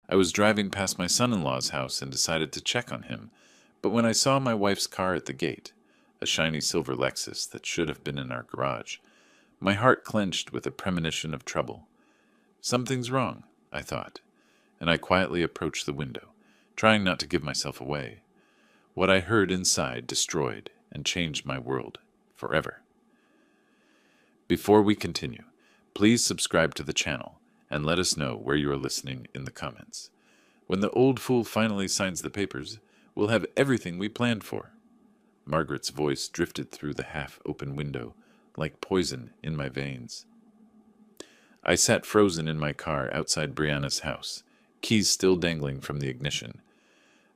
I was driving past my son-in-law's house and decided to check on him, but when I saw my wife's car at the gate, a shiny silver Lexus that should have been in our garage, my heart clenched with a premonition of trouble. Something's wrong, I thought, and I quietly approached the window, trying not to give myself away. What I heard inside destroyed and changed my world forever. Before we continue, please subscribe to the channel and let us know where you are listening in the comments. When the old fool finally signs the papers, we'll have everything we planned for. Margaret's voice drifted through the half-open window like poison in my veins. I sat frozen in my car outside Brianna's house, keys still dangling from the ignition.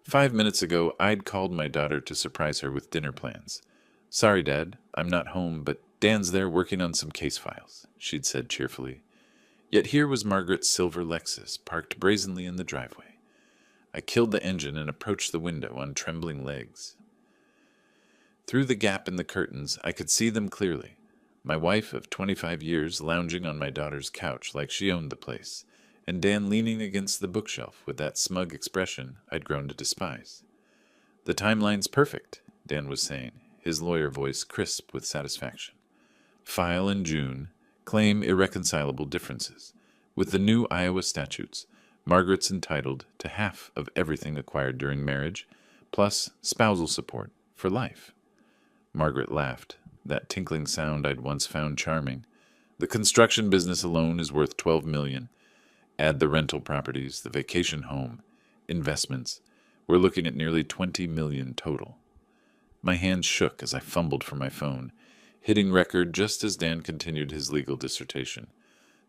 5 minutes ago, I'd called my daughter to surprise her with dinner plans. "Sorry, Dad, I'm not home, but Dan's there working on some case files," she'd said cheerfully. Yet here was Margaret's silver Lexus parked brazenly in the driveway. I killed the engine and approached the window on trembling legs. Through the gap in the curtains, I could see them clearly. My wife of 25 years lounging on my daughter's couch like she owned the place, and Dan leaning against the bookshelf with that smug expression I'd grown to despise. "The timeline's perfect," Dan was saying, his lawyer voice crisp with satisfaction. "File in June, claim irreconcilable differences. With the new Iowa statutes, Margaret's entitled to half of everything acquired during marriage, plus spousal support for life." Margaret laughed, that tinkling sound I'd once found charming. "The construction business alone is worth $12 million. Add the rental properties, the vacation home, investments. We're looking at nearly $20 million total." My hands shook as I fumbled for my phone, hitting record just as Dan continued his legal dissertation.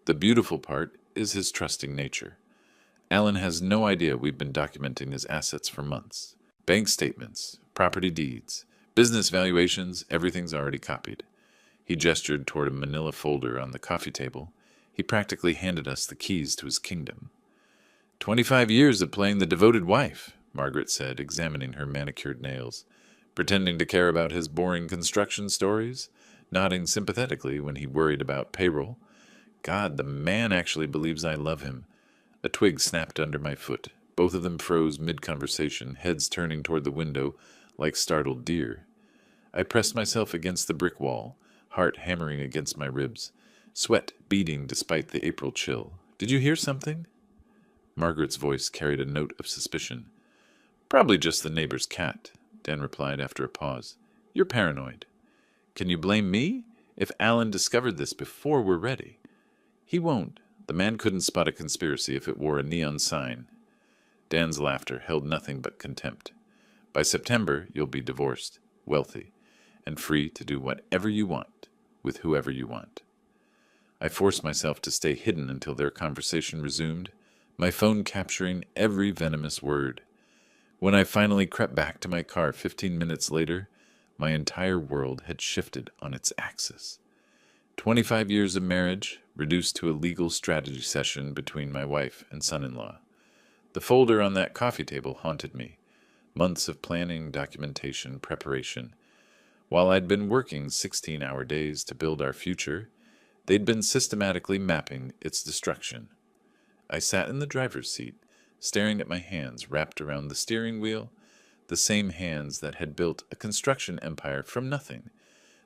The beautiful part is his trusting nature. Alan has no idea we've been documenting his assets for months. Bank statements, property deeds, business valuations, everything's already copied. He gestured toward a manila folder on the coffee table. He practically handed us the keys to his kingdom. 25 years of playing the devoted wife," Margaret said, examining her manicured nails. "Pretending to care about his boring construction stories, nodding sympathetically when he worried about payroll. God, the man actually believes I love him." A twig snapped under my foot. Both of them froze mid-conversation, heads turning toward the window like startled deer. I pressed myself against the brick wall, heart hammering against my ribs, sweat beading despite the April chill. "Did you hear something?" Margaret's voice carried a note of suspicion. "Probably just the neighbor's cat," Dan replied after a pause. "You're paranoid." "Can you blame me? If Alan discovered this before we're ready." "He won't. The man couldn't spot a conspiracy if it wore a neon sign." Dan's laughter held nothing but contempt. "By September, you'll be divorced, wealthy, and free to do whatever you want, with whoever you want." I forced myself to stay hidden until their conversation resumed, my phone capturing every venomous word. When I finally crept back to my car 15 minutes later, my entire world had shifted on its axis. 25 years of marriage reduced to a legal strategy session between my wife and son-in-law. The folder on that coffee table haunted me. Months of planning, documentation, preparation. While I'd been working 16-hour days to build our future, they'd been systematically mapping its destruction. I sat in the driver's seat, staring at my hands wrapped around the steering wheel, the same hands that had built a construction empire from nothing,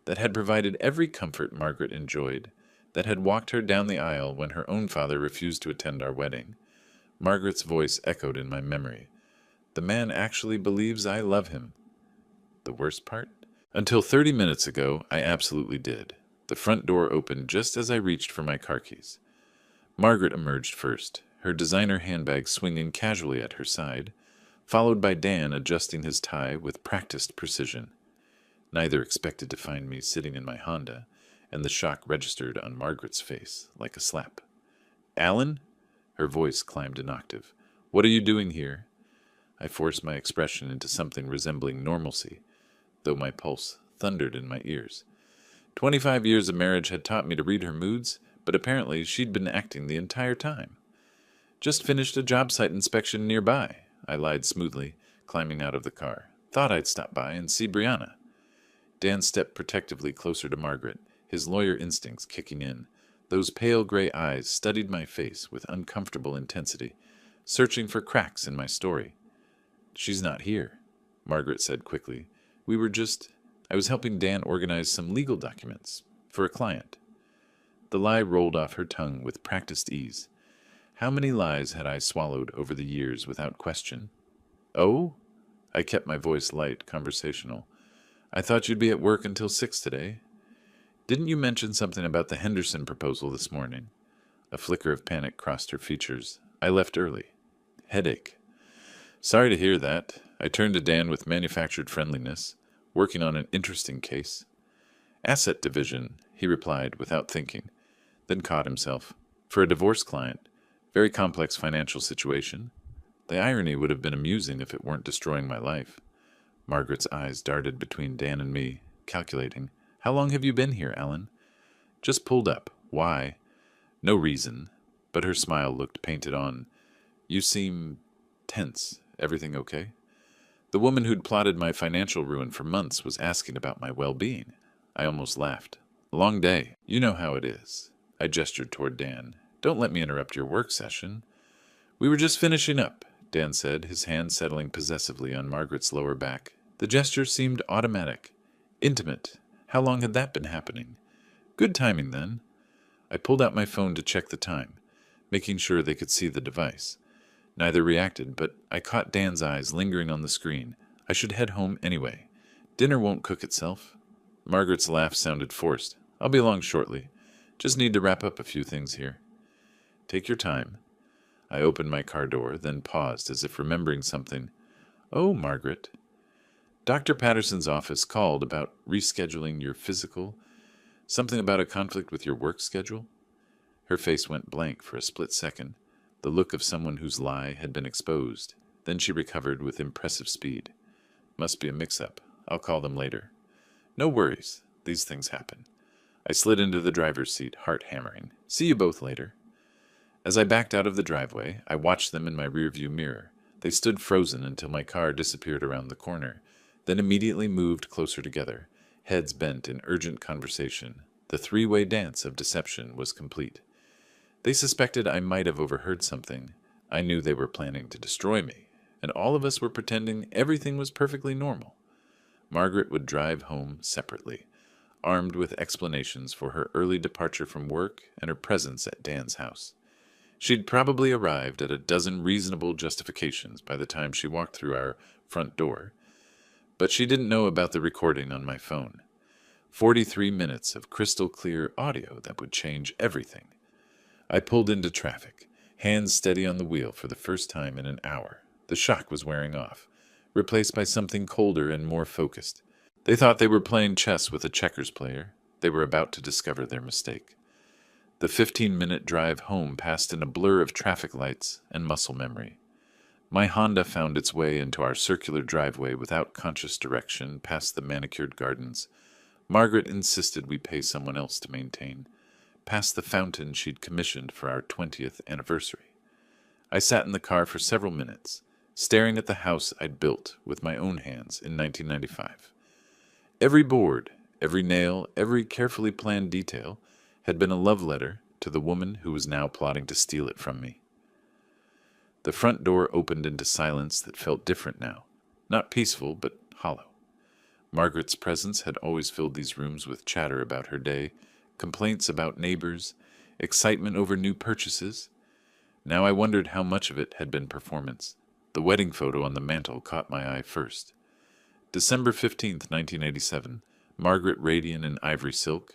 that had provided every comfort Margaret enjoyed, that had walked her down the aisle when her own father refused to attend our wedding. Margaret's voice echoed in my memory. "The man actually believes I love him." The worst part? Until 30 minutes ago, I absolutely did. The front door opened just as I reached for my car keys. Margaret emerged first, her designer handbag swinging casually at her side, followed by Dan adjusting his tie with practiced precision. Neither expected to find me sitting in my Honda, and the shock registered on Margaret's face like a slap. "Alan?" Her voice climbed an octave. "What are you doing here?" I forced my expression into something resembling normalcy, though my pulse thundered in my ears. 25 years of marriage had taught me to read her moods, but apparently she'd been acting the entire time. "Just finished a job site inspection nearby," I lied smoothly, climbing out of the car. "Thought I'd stop by and see Brianna." Dan stepped protectively closer to Margaret, his lawyer instincts kicking in. Those pale gray eyes studied my face with uncomfortable intensity. searching for cracks in my story. She's not here, Margaret said quickly. I was helping Dan organize some legal documents for a client. The lie rolled off her tongue with practiced ease. How many lies had I swallowed over the years without question? Oh? I kept my voice light, conversational. I thought you'd be at work until 6 today. Didn't you mention something about the Henderson proposal this morning? A flicker of panic crossed her features. I left early. Headache. Sorry to hear that. I turned to Dan with manufactured friendliness, working on an interesting case. Asset division, he replied without thinking, then caught himself. For a divorce client. Very complex financial situation. The irony would have been amusing if it weren't destroying my life. Margaret's eyes darted between Dan and me, calculating. How long have you been here, Alan? Just pulled up. Why? No reason. But her smile looked painted on. You seem tense. Everything okay? The woman who'd plotted my financial ruin for months was asking about my well-being. I almost laughed. Long day. You know how it is. I gestured toward Dan. Don't let me interrupt your work session. We were just finishing up, Dan said, his hand settling possessively on Margaret's lower back. The gesture seemed automatic. Intimate. How long had that been happening? Good timing, then. I pulled out my phone to check the time, making sure they could see the device. Neither reacted, but I caught Dan's eyes lingering on the screen. I should head home anyway. Dinner won't cook itself. Margaret's laugh sounded forced. I'll be along shortly. Just need to wrap up a few things here. Take your time. I opened my car door, then paused as if remembering something. Oh, Margaret. Dr. Patterson's office called about rescheduling your physical. Something about a conflict with your work schedule? Her face went blank for a split second, the look of someone whose lie had been exposed. Then she recovered with impressive speed. Must be a mix-up. I'll call them later. No worries. These things happen. I slid into the driver's seat, heart hammering. See you both later. As I backed out of the driveway, I watched them in my rearview mirror. They stood frozen until my car disappeared around the corner, then immediately moved closer together, heads bent in urgent conversation. The three-way dance of deception was complete. They suspected I might have overheard something. I knew they were planning to destroy me, and all of us were pretending everything was perfectly normal. Margaret would drive home separately, armed with explanations for her early departure from work and her presence at Dan's house. She'd probably arrived at a dozen reasonable justifications by the time she walked through our front door, but she didn't know about the recording on my phone. 43 minutes of crystal-clear audio that would change everything. I pulled into traffic, hands steady on the wheel for the first time in an hour. The shock was wearing off, replaced by something colder and more focused. They thought they were playing chess with a checkers player. They were about to discover their mistake. The 15-minute drive home passed in a blur of traffic lights and muscle memory. My Honda found its way into our circular driveway without conscious direction past the manicured gardens. Margaret insisted we pay someone else to maintain, past the fountain she'd commissioned for our 20th anniversary. I sat in the car for several minutes, staring at the house I'd built with my own hands in 1995. Every board, every nail, every carefully planned detail had been a love letter to the woman who was now plotting to steal it from me. The front door opened into silence that felt different now, not peaceful, but hollow. Margaret's presence had always filled these rooms with chatter about her day, complaints about neighbors, excitement over new purchases. Now I wondered how much of it had been performance. The wedding photo on the mantel caught my eye first. December 15th, 1987, Margaret radiant in ivory silk,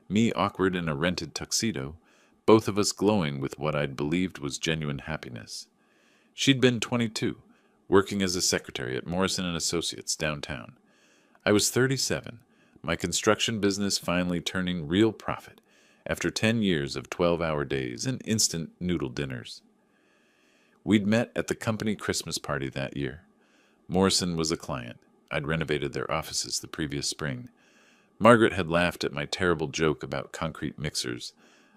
me awkward in a rented tuxedo, both of us glowing with what I'd believed was genuine happiness. She'd been 22, working as a secretary at Morrison & Associates downtown. I was 37, my construction business finally turning real profit after 10 years of 12-hour days and instant noodle dinners. We'd met at the company Christmas party that year. Morrison was a client. I'd renovated their offices the previous spring. Margaret had laughed at my terrible joke about concrete mixers,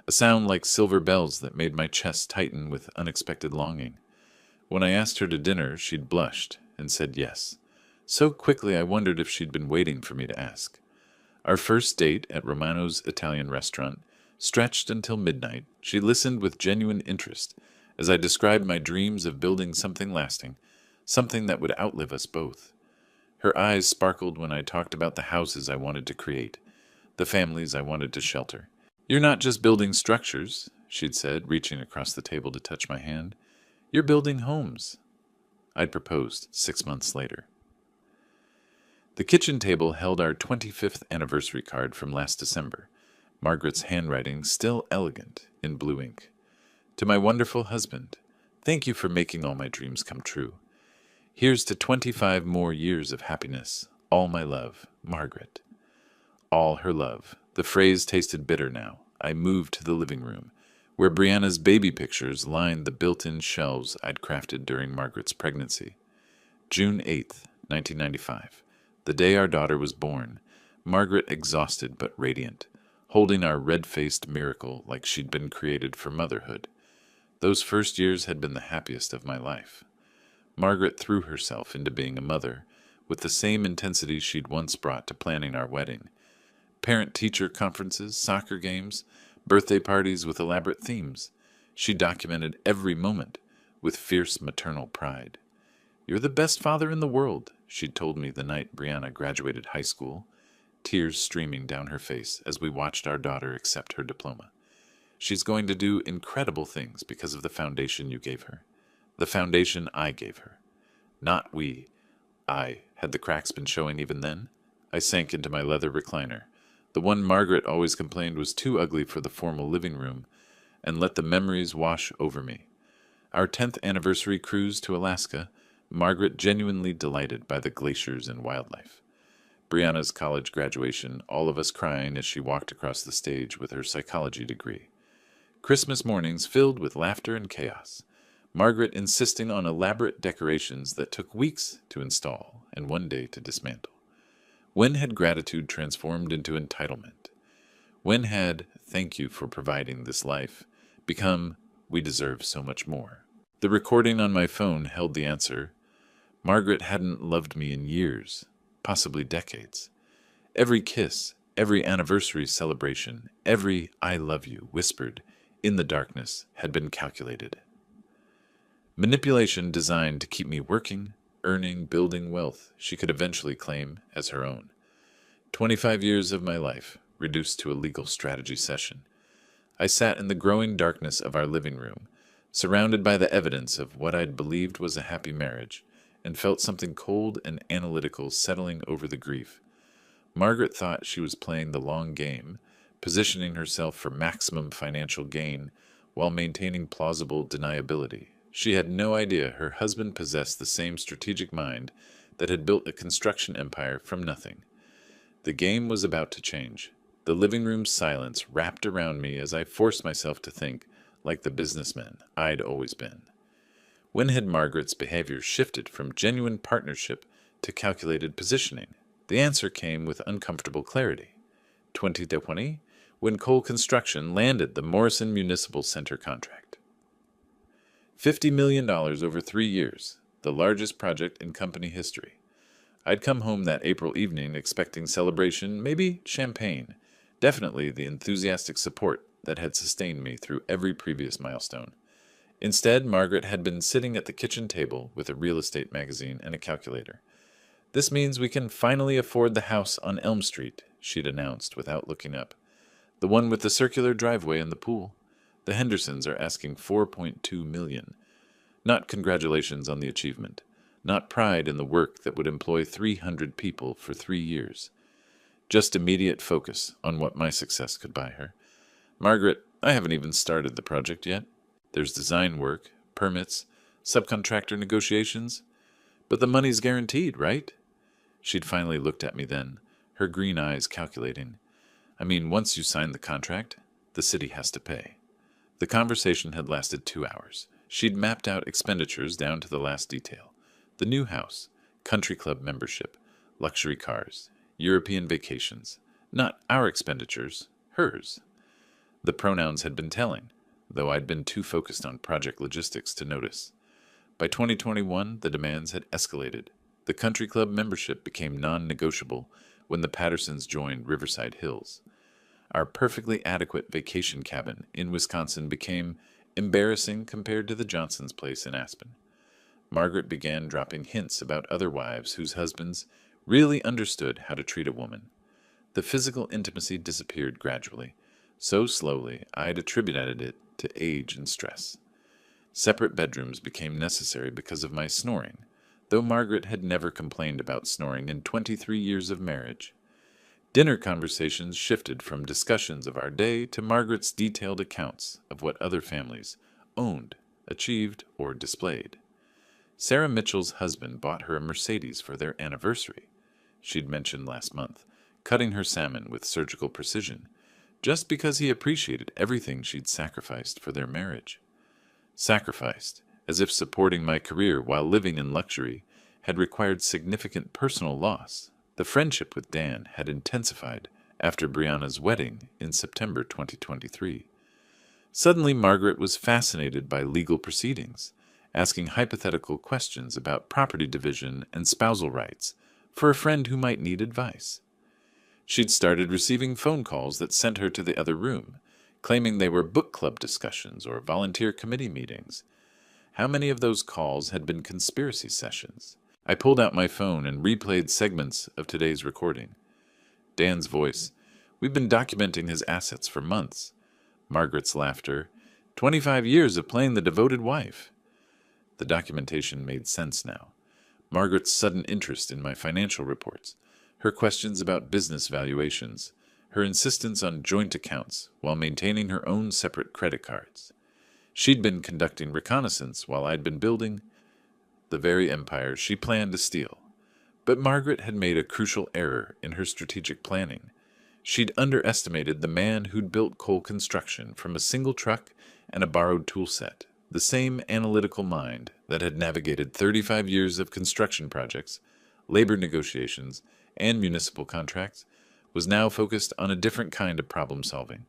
a sound like silver bells that made my chest tighten with unexpected longing. When I asked her to dinner, she'd blushed and said yes. So quickly I wondered if she'd been waiting for me to ask. Our first date at Romano's Italian restaurant stretched until midnight. She listened with genuine interest, as I described my dreams of building something lasting, something that would outlive us both. Her eyes sparkled when I talked about the houses I wanted to create, the families I wanted to shelter. "You're not just building structures," she'd said, reaching across the table to touch my hand. "You're building homes." I'd proposed 6 months later. The kitchen table held our 25th anniversary card from last December, Margaret's handwriting still elegant in blue ink. "To my wonderful husband, thank you for making all my dreams come true. Here's to 25 more years of happiness. All my love, Margaret." All her love. The phrase tasted bitter now. I moved to the living room, where Brianna's baby pictures lined the built-in shelves I'd crafted during Margaret's pregnancy. June 8th, 1995. The day our daughter was born, Margaret exhausted but radiant, holding our red-faced miracle like she'd been created for motherhood. Those first years had been the happiest of my life. Margaret threw herself into being a mother with the same intensity she'd once brought to planning our wedding. Parent-teacher conferences, soccer games, birthday parties with elaborate themes. She documented every moment with fierce maternal pride. "You're the best father in the world," she'd told me the night Brianna graduated high school, tears streaming down her face as we watched our daughter accept her diploma. "She's going to do incredible things because of the foundation you gave her. The foundation I gave her. Not we. I. Had the cracks been showing even then? I sank into my leather recliner, the one Margaret always complained was too ugly for the formal living room, and let the memories wash over me. Our 10th anniversary cruise to Alaska, Margaret genuinely delighted by the glaciers and wildlife. Brianna's college graduation, all of us crying as she walked across the stage with her psychology degree. Christmas mornings filled with laughter and chaos. Margaret insisting on elaborate decorations that took weeks to install and one day to dismantle. When had gratitude transformed into entitlement? When had "thank you for providing this life" become "we deserve so much more"? The recording on my phone held the answer. Margaret hadn't loved me in years, possibly decades. Every kiss, every anniversary celebration, every "I love you" whispered in the darkness had been calculated. Manipulation designed to keep me working, earning, building wealth she could eventually claim as her own. 25 years of my life reduced to a legal strategy session. I sat in the growing darkness of our living room, surrounded by the evidence of what I'd believed was a happy marriage, and felt something cold and analytical settling over the grief. Margaret thought she was playing the long game, positioning herself for maximum financial gain while maintaining plausible deniability. She had no idea her husband possessed the same strategic mind that had built a construction empire from nothing. The game was about to change. The living room's silence wrapped around me as I forced myself to think like the businessman I'd always been. When had Margaret's behavior shifted from genuine partnership to calculated positioning? The answer came with uncomfortable clarity. 2020, when Cole Construction landed the Morrison Municipal Center contract. $50 million over 3 years, the largest project in company history. I'd come home that April evening expecting celebration, maybe champagne, definitely the enthusiastic support that had sustained me through every previous milestone. Instead, Margaret had been sitting at the kitchen table with a real estate magazine and a calculator. "This means we can finally afford the house on Elm Street," she'd announced without looking up. "The one with the circular driveway and the pool. The Hendersons are asking $4.2 million. Not congratulations on the achievement. Not pride in the work that would employ 300 people for 3 years. Just immediate focus on what my success could buy her. Margaret, I haven't even started the project yet. There's design work, permits, subcontractor negotiations. But the money's guaranteed, right?" She'd finally looked at me then, her green eyes calculating. "I mean, once you sign the contract, the city has to pay." The conversation had lasted 2 hours. She'd mapped out expenditures down to the last detail. The new house, country club membership, luxury cars, European vacations. Not our expenditures, hers. The pronouns had been telling, though I'd been too focused on project logistics to notice. By 2021, the demands had escalated. The country club membership became non-negotiable when the Pattersons joined Riverside Hills. Our perfectly adequate vacation cabin in Wisconsin became embarrassing compared to the Johnsons' place in Aspen. Margaret began dropping hints about other wives whose husbands really understood how to treat a woman. The physical intimacy disappeared gradually, so slowly I had attributed it to age and stress. Separate bedrooms became necessary because of my snoring, though Margaret had never complained about snoring in 23 years of marriage. Dinner conversations shifted from discussions of our day to Margaret's detailed accounts of what other families owned, achieved, or displayed. Sarah Mitchell's husband bought her a Mercedes for their anniversary, she'd mentioned last month, cutting her salmon with surgical precision, just because he appreciated everything she'd sacrificed for their marriage. Sacrificed, as if supporting my career while living in luxury had required significant personal loss. The friendship with Dan had intensified after Brianna's wedding in September 2023. Suddenly, Margaret was fascinated by legal proceedings, asking hypothetical questions about property division and spousal rights for a friend who might need advice. She'd started receiving phone calls that sent her to the other room, claiming they were book club discussions or volunteer committee meetings. How many of those calls had been conspiracy sessions? I pulled out my phone and replayed segments of today's recording. Dan's voice. We've been documenting his assets for months. Margaret's laughter. 25 years of playing the devoted wife. The documentation made sense now. Margaret's sudden interest in my financial reports. Her questions about business valuations. Her insistence on joint accounts while maintaining her own separate credit cards. She'd been conducting reconnaissance while I'd been building the very empire she planned to steal. But Margaret had made a crucial error in her strategic planning. She'd underestimated the man who'd built Cole Construction from a single truck and a borrowed tool set. The same analytical mind that had navigated 35 years of construction projects, labor negotiations, and municipal contracts was now focused on a different kind of problem solving.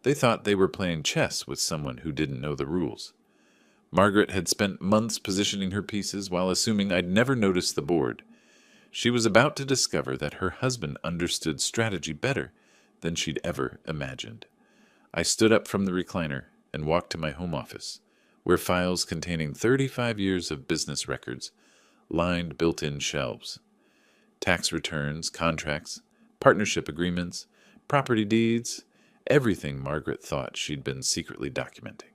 They thought they were playing chess with someone who didn't know the rules. Margaret had spent months positioning her pieces while assuming I'd never noticed the board. She was about to discover that her husband understood strategy better than she'd ever imagined. I stood up from the recliner and walked to my home office, where files containing 35 years of business records lined built-in shelves. Tax returns, contracts, partnership agreements, property deeds, everything Margaret thought she'd been secretly documenting.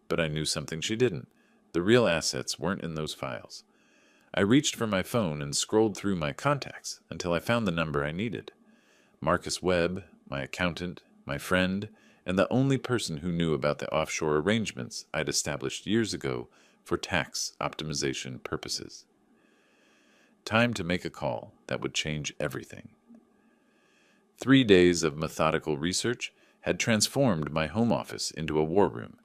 But I knew something she didn't. The real assets weren't in those files. I reached for my phone and scrolled through my contacts until I found the number I needed. Marcus Webb, my accountant, my friend, and the only person who knew about the offshore arrangements I'd established years ago for tax optimization purposes. Time to make a call that would change everything. 3 days of methodical research had transformed my home office into a war room.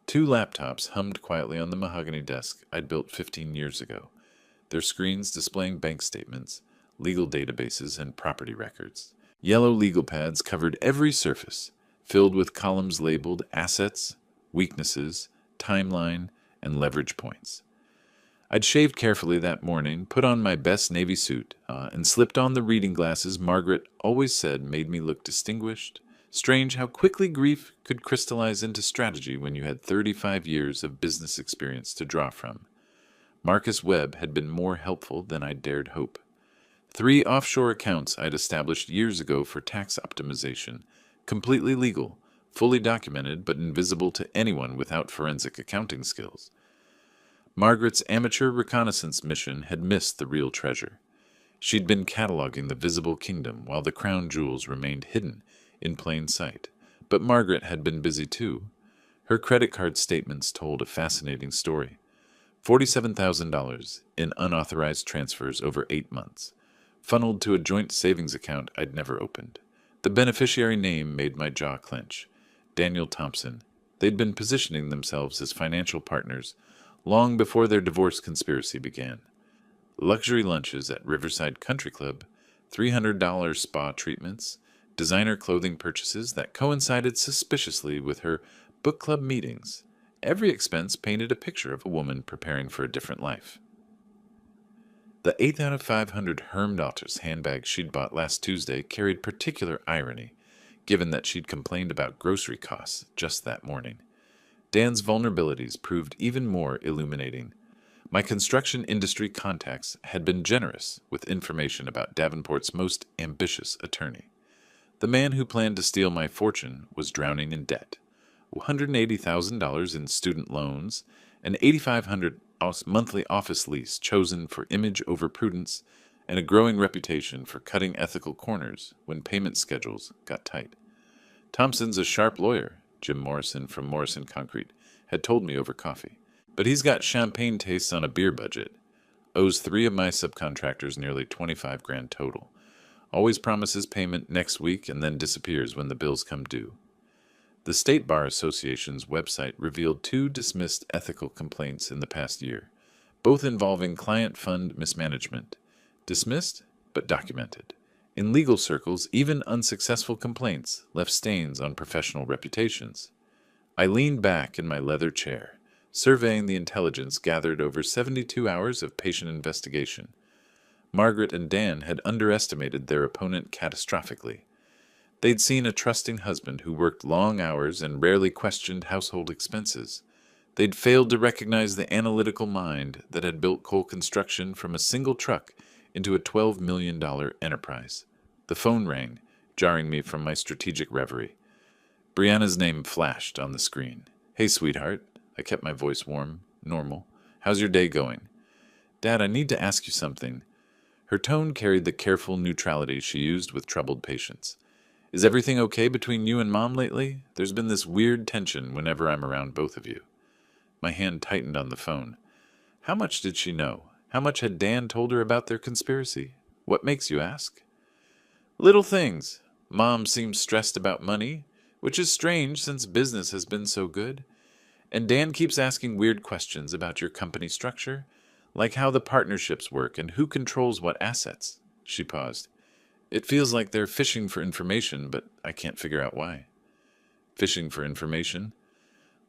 2 laptops hummed quietly on the mahogany desk I'd built 15 years ago, their screens displaying bank statements, legal databases, and property records. Yellow legal pads covered every surface, filled with columns labeled assets, weaknesses, timeline, and leverage points. I'd shaved carefully that morning, put on my best navy suit, and slipped on the reading glasses Margaret always said made me look distinguished. Strange how quickly grief could crystallize into strategy when you had 35 years of business experience to draw from. Marcus Webb had been more helpful than I dared hope. 3 offshore accounts I'd established years ago for tax optimization, completely legal, fully documented but invisible to anyone without forensic accounting skills. Margaret's amateur reconnaissance mission had missed the real treasure. She'd been cataloging the visible kingdom while the crown jewels remained hidden in plain sight. But Margaret had been busy too. Her credit card statements told a fascinating story. $47,000 in unauthorized transfers over 8 months, funneled to a joint savings account I'd never opened. The beneficiary name made my jaw clench. Daniel Thompson. They'd been positioning themselves as financial partners long before their divorce conspiracy began. Luxury lunches at Riverside Country Club, $300 spa treatments, designer clothing purchases that coincided suspiciously with her book club meetings. Every expense painted a picture of a woman preparing for a different life. The 8 out of 500 Herm Daughters handbag she'd bought last Tuesday carried particular irony, given that she'd complained about grocery costs just that morning. Dan's vulnerabilities proved even more illuminating. My construction industry contacts had been generous with information about Davenport's most ambitious attorney. The man who planned to steal my fortune was drowning in debt. $180,000 in student loans, an $8,500 monthly office lease chosen for image over prudence, and a growing reputation for cutting ethical corners when payment schedules got tight. Thompson's a sharp lawyer, Jim Morrison from Morrison Concrete had told me over coffee. But he's got champagne tastes on a beer budget. Owes 3 of my subcontractors nearly 25 grand total. Always promises payment next week and then disappears when the bills come due. The State Bar Association's website revealed 2 dismissed ethical complaints in the past year, both involving client fund mismanagement. Dismissed, but documented. In legal circles, even unsuccessful complaints left stains on professional reputations. I leaned back in my leather chair, surveying the intelligence gathered over 72 hours of patient investigation. Margaret and Dan had underestimated their opponent catastrophically. They'd seen a trusting husband who worked long hours and rarely questioned household expenses. They'd failed to recognize the analytical mind that had built Cole Construction from a single truck into a $12 million enterprise. The phone rang, jarring me from my strategic reverie. Brianna's name flashed on the screen. "Hey, sweetheart." I kept my voice warm, normal. "How's your day going?" "Dad, I need to ask you something." Her tone carried the careful neutrality she used with troubled patients. "Is everything okay between you and Mom lately? There's been this weird tension whenever I'm around both of you." My hand tightened on the phone. How much did she know? How much had Dan told her about their conspiracy? What makes you ask? "Little things. Mom seems stressed about money, which is strange since business has been so good. And Dan keeps asking weird questions about your company structure, like how the partnerships work and who controls what assets." She paused. "It feels like they're fishing for information, but I can't figure out why." Fishing for information?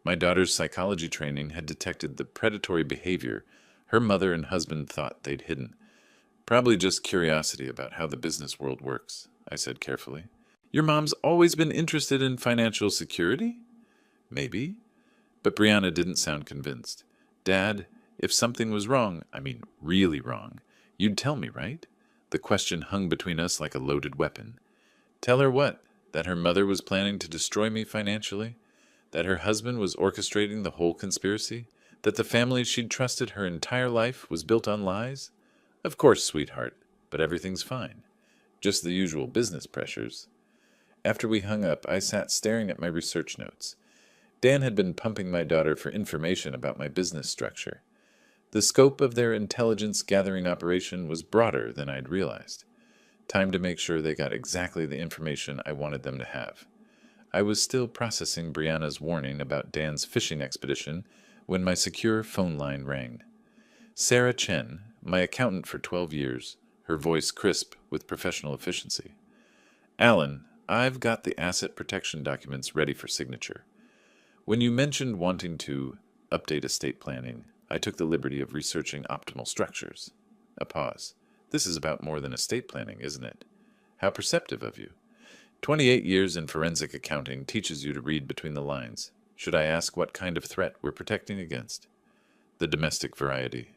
My daughter's psychology training had detected the predatory behavior her mother and husband thought they'd hidden. "Probably just curiosity about how the business world works," I said carefully. "Your mom's always been interested in financial security?" "Maybe." But Brianna didn't sound convinced. "Dad, if something was wrong, I mean really wrong, you'd tell me, right?" The question hung between us like a loaded weapon. Tell her what? That her mother was planning to destroy me financially? That her husband was orchestrating the whole conspiracy? That the family she'd trusted her entire life was built on lies? "Of course, sweetheart, but everything's fine. Just the usual business pressures." After we hung up, I sat staring at my research notes. Dan had been pumping my daughter for information about my business structure. The scope of their intelligence-gathering operation was broader than I'd realized. Time to make sure they got exactly the information I wanted them to have. I was still processing Brianna's warning about Dan's fishing expedition when my secure phone line rang. Sarah Chen, my accountant for 12 years, her voice crisp with professional efficiency. "Alan, I've got the asset protection documents ready for signature. When you mentioned wanting to update estate planning, I took the liberty of researching optimal structures." A pause. "This is about more than estate planning, isn't it?" "How perceptive of you. 28 years in forensic accounting teaches you to read between the lines. Should I ask what kind of threat we're protecting against?" "The domestic variety."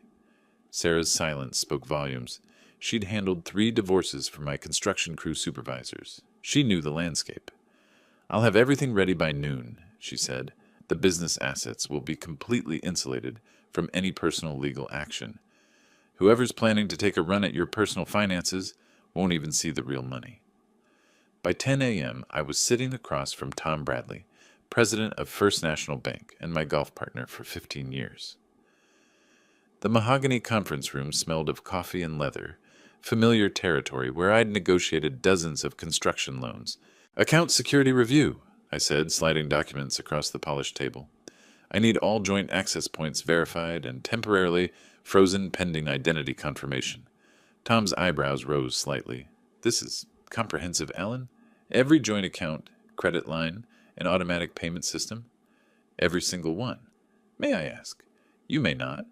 Sarah's silence spoke volumes. She'd handled 3 divorces for my construction crew supervisors. She knew the landscape. "I'll have everything ready by noon," she said. "The business assets will be completely insulated from any personal legal action. Whoever's planning to take a run at your personal finances won't even see the real money." By 10 a.m., I was sitting across from Tom Bradley, president of First National Bank and my golf partner for 15 years. The mahogany conference room smelled of coffee and leather, familiar territory where I'd negotiated dozens of construction loans. "Account security review," I said, sliding documents across the polished table. "I need all joint access points verified and temporarily frozen pending identity confirmation." Tom's eyebrows rose slightly. "This is comprehensive, Alan? Every joint account, credit line, and automatic payment system?" "Every single one." "May I ask?" "You may not."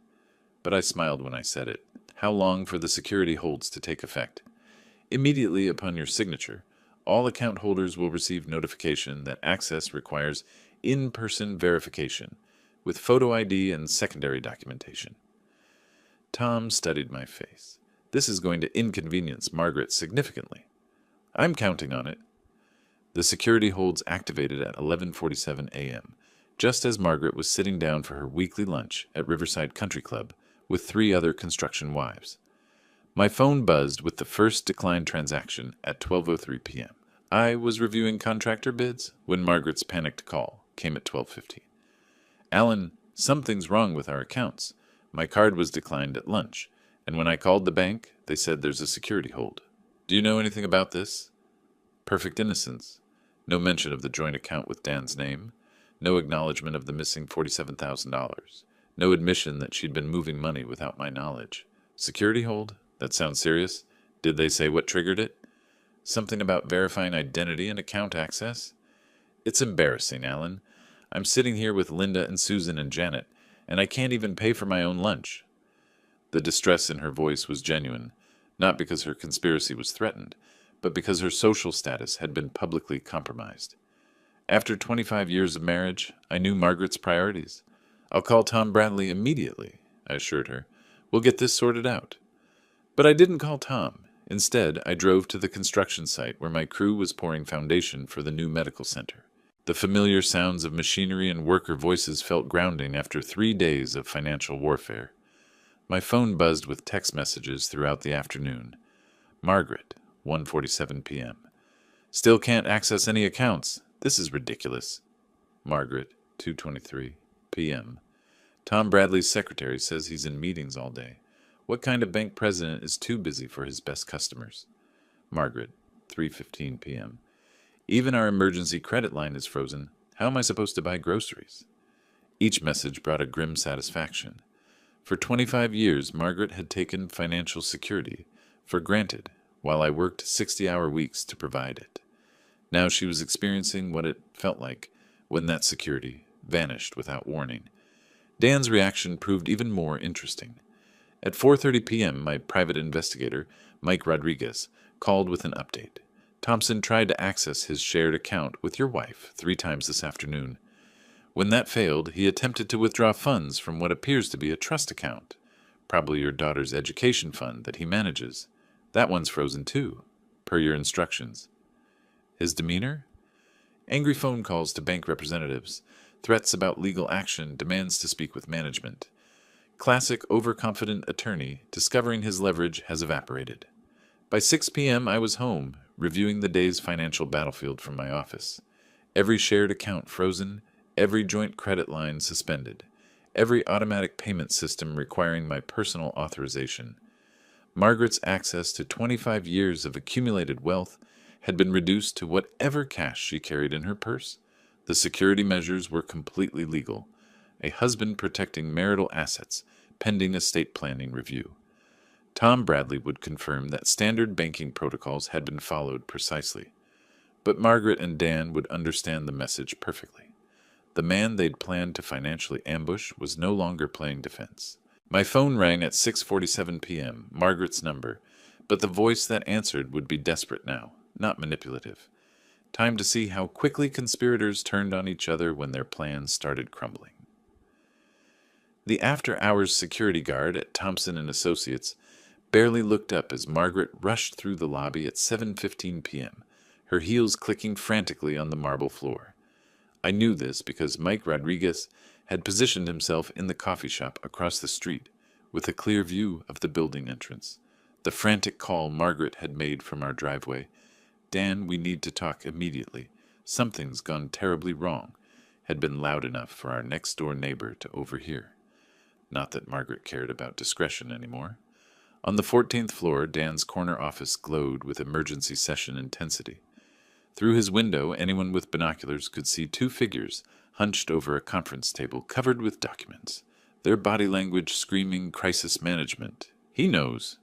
But I smiled when I said it. "How long for the security holds to take effect?" "Immediately upon your signature. All account holders will receive notification that access requires in-person verification. with photo ID and secondary documentation. Tom studied my face. This is going to inconvenience Margaret significantly. I'm counting on it. The security holds activated at 11:47 a.m., just as Margaret was sitting down for her weekly lunch at Riverside Country Club with 3 other construction wives. My phone buzzed with the first declined transaction at 12:03 p.m. I was reviewing contractor bids when Margaret's panicked call came at 12:15. Alan, something's wrong with our accounts. My card was declined at lunch, and when I called the bank, they said there's a security hold. Do you know anything about this? Perfect innocence. No mention of the joint account with Dan's name. No acknowledgement of the missing $47,000. No admission that she'd been moving money without my knowledge. Security hold? That sounds serious. Did they say what triggered it? Something about verifying identity and account access? It's embarrassing, Alan. I'm sitting here with Linda and Susan and Janet, and I can't even pay for my own lunch. The distress in her voice was genuine, not because her conspiracy was threatened, but because her social status had been publicly compromised. After 25 years of marriage, I knew Margaret's priorities. I'll call Tom Bradley immediately, I assured her. We'll get this sorted out. But I didn't call Tom. Instead, I drove to the construction site where my crew was pouring foundation for the new medical center. The familiar sounds of machinery and worker voices felt grounding after 3 days of financial warfare. My phone buzzed with text messages throughout the afternoon. Margaret, 1:47 p.m. Still can't access any accounts. This is ridiculous. Margaret, 2:23 p.m. Tom Bradley's secretary says he's in meetings all day. What kind of bank president is too busy for his best customers? Margaret, 3:15 p.m. Even our emergency credit line is frozen. How am I supposed to buy groceries? Each message brought a grim satisfaction. For 25 years, Margaret had taken financial security for granted while I worked 60-hour weeks to provide it. Now she was experiencing what it felt like when that security vanished without warning. Dan's reaction proved even more interesting. At 4:30 p.m., my private investigator, Mike Rodriguez, called with an update. Thompson tried to access his shared account with your wife 3 times this afternoon. When that failed, he attempted to withdraw funds from what appears to be a trust account, probably your daughter's education fund that he manages. That one's frozen too, per your instructions. His demeanor? Angry phone calls to bank representatives, threats about legal action, demands to speak with management. Classic overconfident attorney discovering his leverage has evaporated. By 6 p.m. I was home, reviewing the day's financial battlefield from my office. Every shared account frozen, every joint credit line suspended, every automatic payment system requiring my personal authorization. Margaret's access to 25 years of accumulated wealth had been reduced to whatever cash she carried in her purse. The security measures were completely legal. A husband protecting marital assets, pending estate planning review. Tom Bradley would confirm that standard banking protocols had been followed precisely. But Margaret and Dan would understand the message perfectly. The man they'd planned to financially ambush was no longer playing defense. My phone rang at 6:47 p.m., Margaret's number, but the voice that answered would be desperate now, not manipulative. Time to see how quickly conspirators turned on each other when their plans started crumbling. The after-hours security guard at Thompson & Associates barely looked up as Margaret rushed through the lobby at 7:15 p.m., her heels clicking frantically on the marble floor. I knew this because Mike Rodriguez had positioned himself in the coffee shop across the street with a clear view of the building entrance. The frantic call Margaret had made from our driveway, "Dan, we need to talk immediately. Something's gone terribly wrong," had been loud enough for our next-door neighbor to overhear. Not that Margaret cared about discretion anymore. On the 14th floor, Dan's corner office glowed with emergency session intensity. Through his window, anyone with binoculars could see 2 figures hunched over a conference table covered with documents, their body language screaming crisis management. He knows.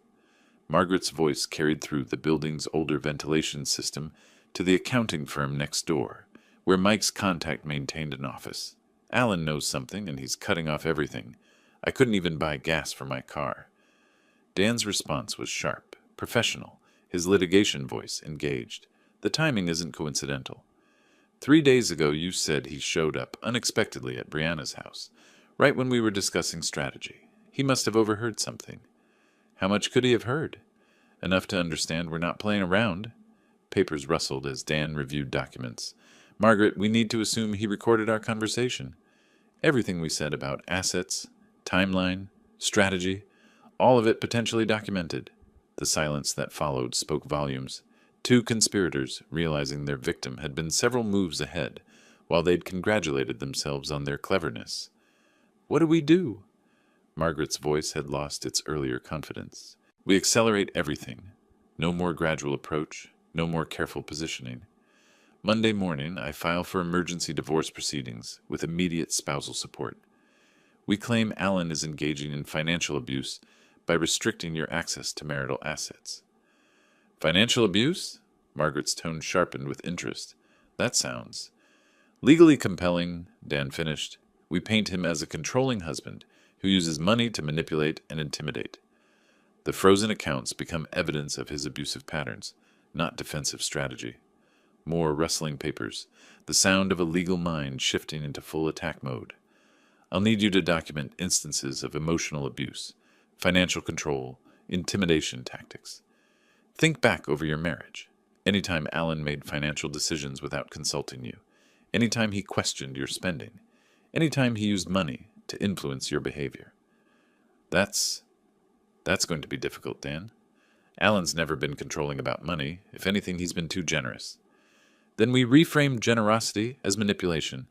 Margaret's voice carried through the building's older ventilation system to the accounting firm next door, where Mike's contact maintained an office. Alan knows something, and he's cutting off everything. I couldn't even buy gas for my car. Dan's response was sharp, professional, his litigation voice engaged. The timing isn't coincidental. 3 days ago, you said he showed up unexpectedly at Brianna's house, right when we were discussing strategy. He must have overheard something. How much could he have heard? Enough to understand we're not playing around. Papers rustled as Dan reviewed documents. Margaret, we need to assume he recorded our conversation. Everything we said about assets, timeline, strategy, all of it potentially documented. The silence that followed spoke volumes. Two conspirators, realizing their victim had been several moves ahead, while they'd congratulated themselves on their cleverness. What do we do? Margaret's voice had lost its earlier confidence. We accelerate everything. No more gradual approach, no more careful positioning. Monday morning, I file for emergency divorce proceedings with immediate spousal support. We claim Alan is engaging in financial abuse by restricting your access to marital assets. Financial abuse? Margaret's tone sharpened with interest. That sounds legally compelling, Dan finished. We paint him as a controlling husband who uses money to manipulate and intimidate. The frozen accounts become evidence of his abusive patterns, not defensive strategy. More rustling papers, the sound of a legal mind shifting into full attack mode. I'll need you to document instances of emotional abuse, financial control, intimidation tactics. Think back over your marriage. Anytime Alan made financial decisions without consulting you. Anytime he questioned your spending. Anytime he used money to influence your behavior. That's going to be difficult, Dan. Alan's never been controlling about money. If anything, he's been too generous. Then we reframe generosity as manipulation.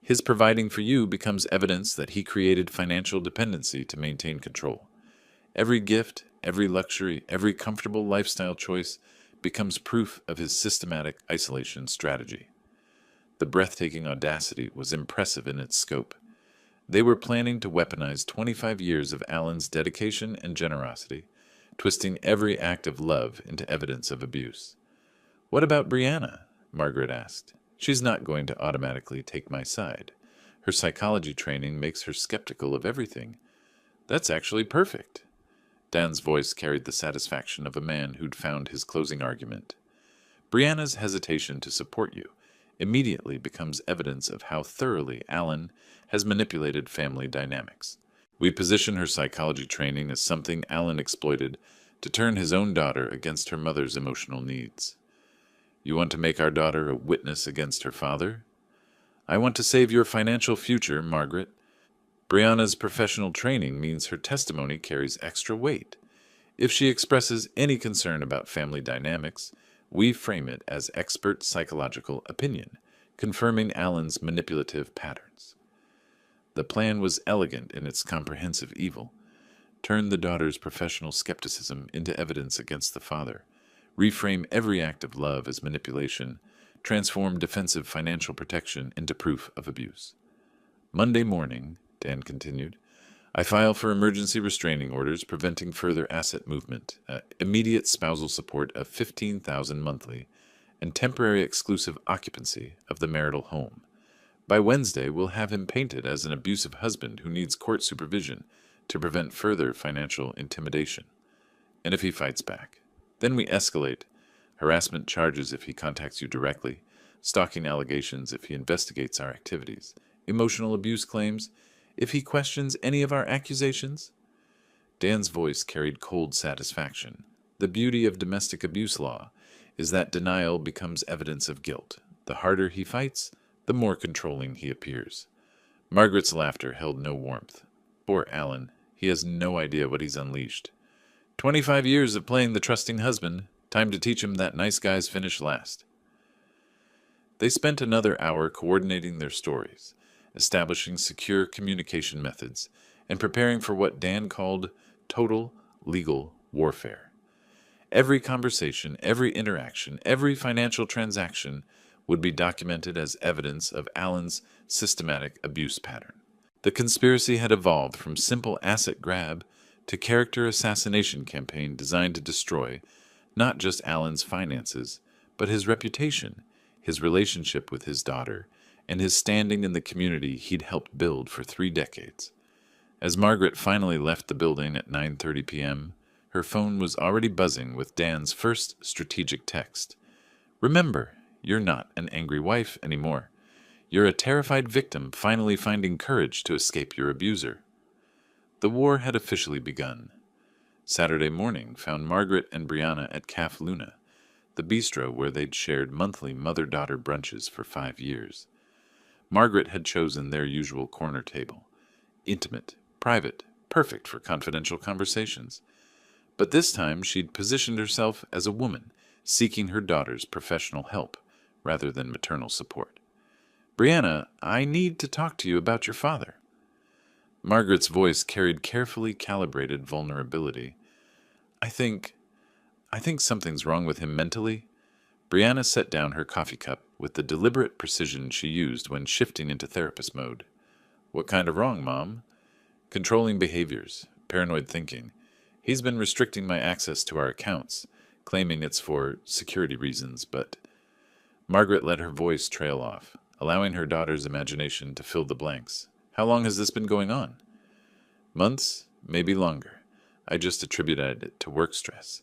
His providing for you becomes evidence that he created financial dependency to maintain control. Every gift, every luxury, every comfortable lifestyle choice becomes proof of his systematic isolation strategy. The breathtaking audacity was impressive in its scope. They were planning to weaponize 25 years of Alan's dedication and generosity, twisting every act of love into evidence of abuse. What about Brianna? Margaret asked. She's not going to automatically take my side. Her psychology training makes her skeptical of everything. That's actually perfect. Dan's voice carried the satisfaction of a man who'd found his closing argument. Brianna's hesitation to support you immediately becomes evidence of how thoroughly Alan has manipulated family dynamics. We position her psychology training as something Alan exploited to turn his own daughter against her mother's emotional needs. You want to make our daughter a witness against her father? I want to save your financial future, Margaret. Brianna's professional training means her testimony carries extra weight. If she expresses any concern about family dynamics, we frame it as expert psychological opinion, confirming Alan's manipulative patterns. The plan was elegant in its comprehensive evil. Turn the daughter's professional skepticism into evidence against the father. Reframe every act of love as manipulation. Transform defensive financial protection into proof of abuse. Monday morning, Dan continued, I file for emergency restraining orders preventing further asset movement, immediate spousal support of $15,000 monthly, and temporary exclusive occupancy of the marital home. By Wednesday, we'll have him painted as an abusive husband who needs court supervision to prevent further financial intimidation. And if he fights back, then we escalate harassment charges if he contacts you directly, stalking allegations if he investigates our activities, emotional abuse claims if he questions any of our accusations. Dan's voice carried cold satisfaction. The beauty of domestic abuse law is that denial becomes evidence of guilt. The harder he fights, the more controlling he appears. Margaret's laughter held no warmth. Poor Alan, he has no idea what he's unleashed. 25 years of playing the trusting husband, time to teach him that nice guys finish last. They spent another hour coordinating their stories, establishing secure communication methods, and preparing for what Dan called total legal warfare. Every conversation, every interaction, every financial transaction would be documented as evidence of Alan's systematic abuse pattern. The conspiracy had evolved from simple asset grab to character assassination campaign designed to destroy not just Alan's finances, but his reputation, his relationship with his daughter, and his standing in the community he'd helped build for 3 decades. As Margaret finally left the building at 9:30 p.m., her phone was already buzzing with Dan's first strategic text. Remember, you're not an angry wife anymore. You're a terrified victim finally finding courage to escape your abuser. The war had officially begun. Saturday morning found Margaret and Brianna at Caf Luna, the bistro where they'd shared monthly mother-daughter brunches for 5 years. Margaret had chosen their usual corner table. Intimate, private, perfect for confidential conversations. But this time she'd positioned herself as a woman, seeking her daughter's professional help rather than maternal support. Brianna, I need to talk to you about your father. Margaret's voice carried carefully calibrated vulnerability. I think something's wrong with him mentally. Brianna set down her coffee cup with the deliberate precision she used when shifting into therapist mode. What kind of wrong, Mom? Controlling behaviors, paranoid thinking. He's been restricting my access to our accounts, claiming it's for security reasons, but... Margaret let her voice trail off, allowing her daughter's imagination to fill the blanks. How long has this been going on? Months, maybe longer. I just attributed it to work stress.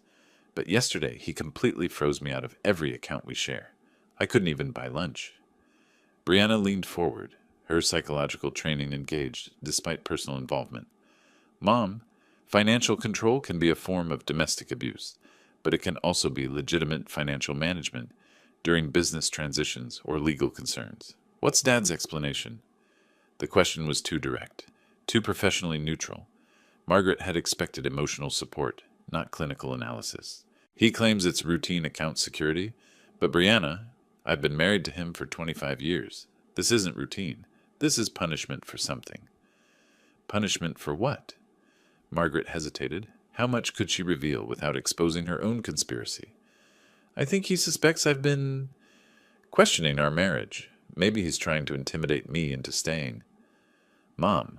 But yesterday he completely froze me out of every account we share. I couldn't even buy lunch. Brianna leaned forward, her psychological training engaged despite personal involvement. Mom, financial control can be a form of domestic abuse, but it can also be legitimate financial management during business transitions or legal concerns. What's Dad's explanation? The question was too direct, too professionally neutral. Margaret had expected emotional support, not clinical analysis. He claims it's routine account security, but Brianna, I've been married to him for 25 years. This isn't routine. This is punishment for something. Punishment for what? Margaret hesitated. How much could she reveal without exposing her own conspiracy? I think he suspects I've been questioning our marriage. Maybe he's trying to intimidate me into staying. Mom.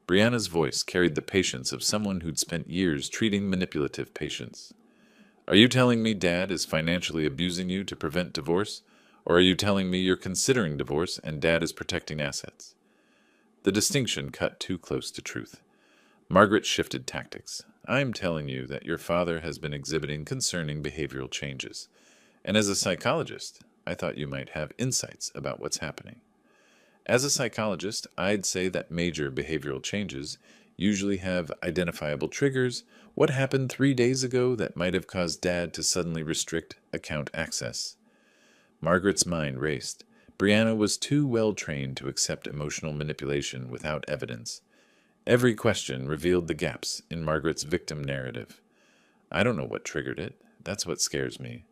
Brianna's voice carried the patience of someone who'd spent years treating manipulative patients. Are you telling me Dad is financially abusing you to prevent divorce? Or are you telling me you're considering divorce and Dad is protecting assets? The distinction cut too close to truth. Margaret shifted tactics. I'm telling you that your father has been exhibiting concerning behavioral changes. And as a psychologist, I thought you might have insights about what's happening. As a psychologist, I'd say that major behavioral changes usually have identifiable triggers. What happened 3 days ago that might have caused Dad to suddenly restrict account access? Margaret's mind raced. Brianna was too well trained to accept emotional manipulation without evidence. Every question revealed the gaps in Margaret's victim narrative. I don't know what triggered it. That's what scares me.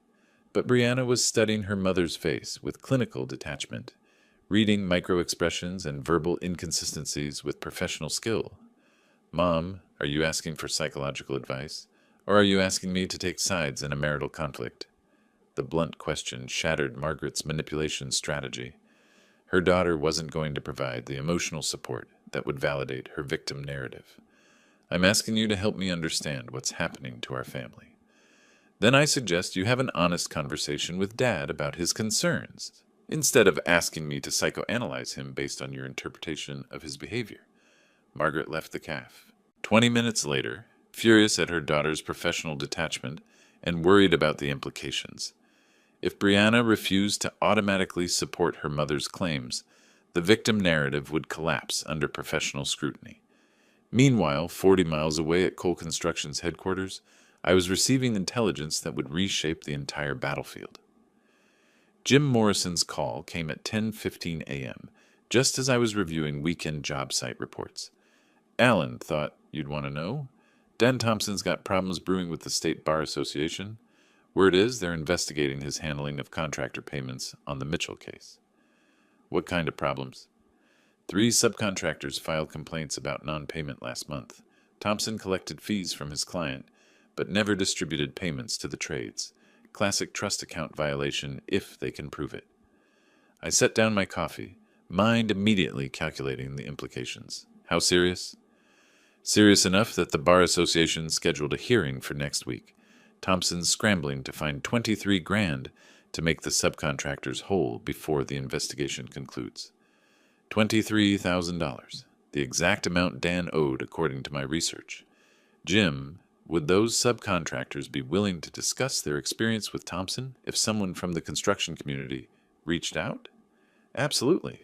But Brianna was studying her mother's face with clinical detachment, reading micro-expressions and verbal inconsistencies with professional skill. Mom, are you asking for psychological advice? Or are you asking me to take sides in a marital conflict? The blunt question shattered Margaret's manipulation strategy. Her daughter wasn't going to provide the emotional support that would validate her victim narrative. I'm asking you to help me understand what's happening to our family. Then I suggest you have an honest conversation with Dad about his concerns, instead of asking me to psychoanalyze him based on your interpretation of his behavior. Margaret left the caf. 20 minutes later, furious at her daughter's professional detachment and worried about the implications. If Brianna refused to automatically support her mother's claims, the victim narrative would collapse under professional scrutiny. Meanwhile, 40 miles away at Cole Construction's headquarters, I was receiving intelligence that would reshape the entire battlefield. Jim Morrison's call came at 10:15 a.m., just as I was reviewing weekend job site reports. Alan, thought you'd want to know. Dan Thompson's got problems brewing with the State Bar Association. Word is they're investigating his handling of contractor payments on the Mitchell case. What kind of problems? 3 subcontractors filed complaints about non-payment last month. Thompson collected fees from his client, but never distributed payments to the trades. Classic trust account violation if they can prove it. I set down my coffee, mind immediately calculating the implications. How serious? Serious enough that the Bar Association scheduled a hearing for next week. Thompson's scrambling to find $23,000 to make the subcontractors whole before the investigation concludes. $23,000, the exact amount Dan owed according to my research. Jim, Would those subcontractors be willing to discuss their experience with Thompson if someone from the construction community reached out? Absolutely.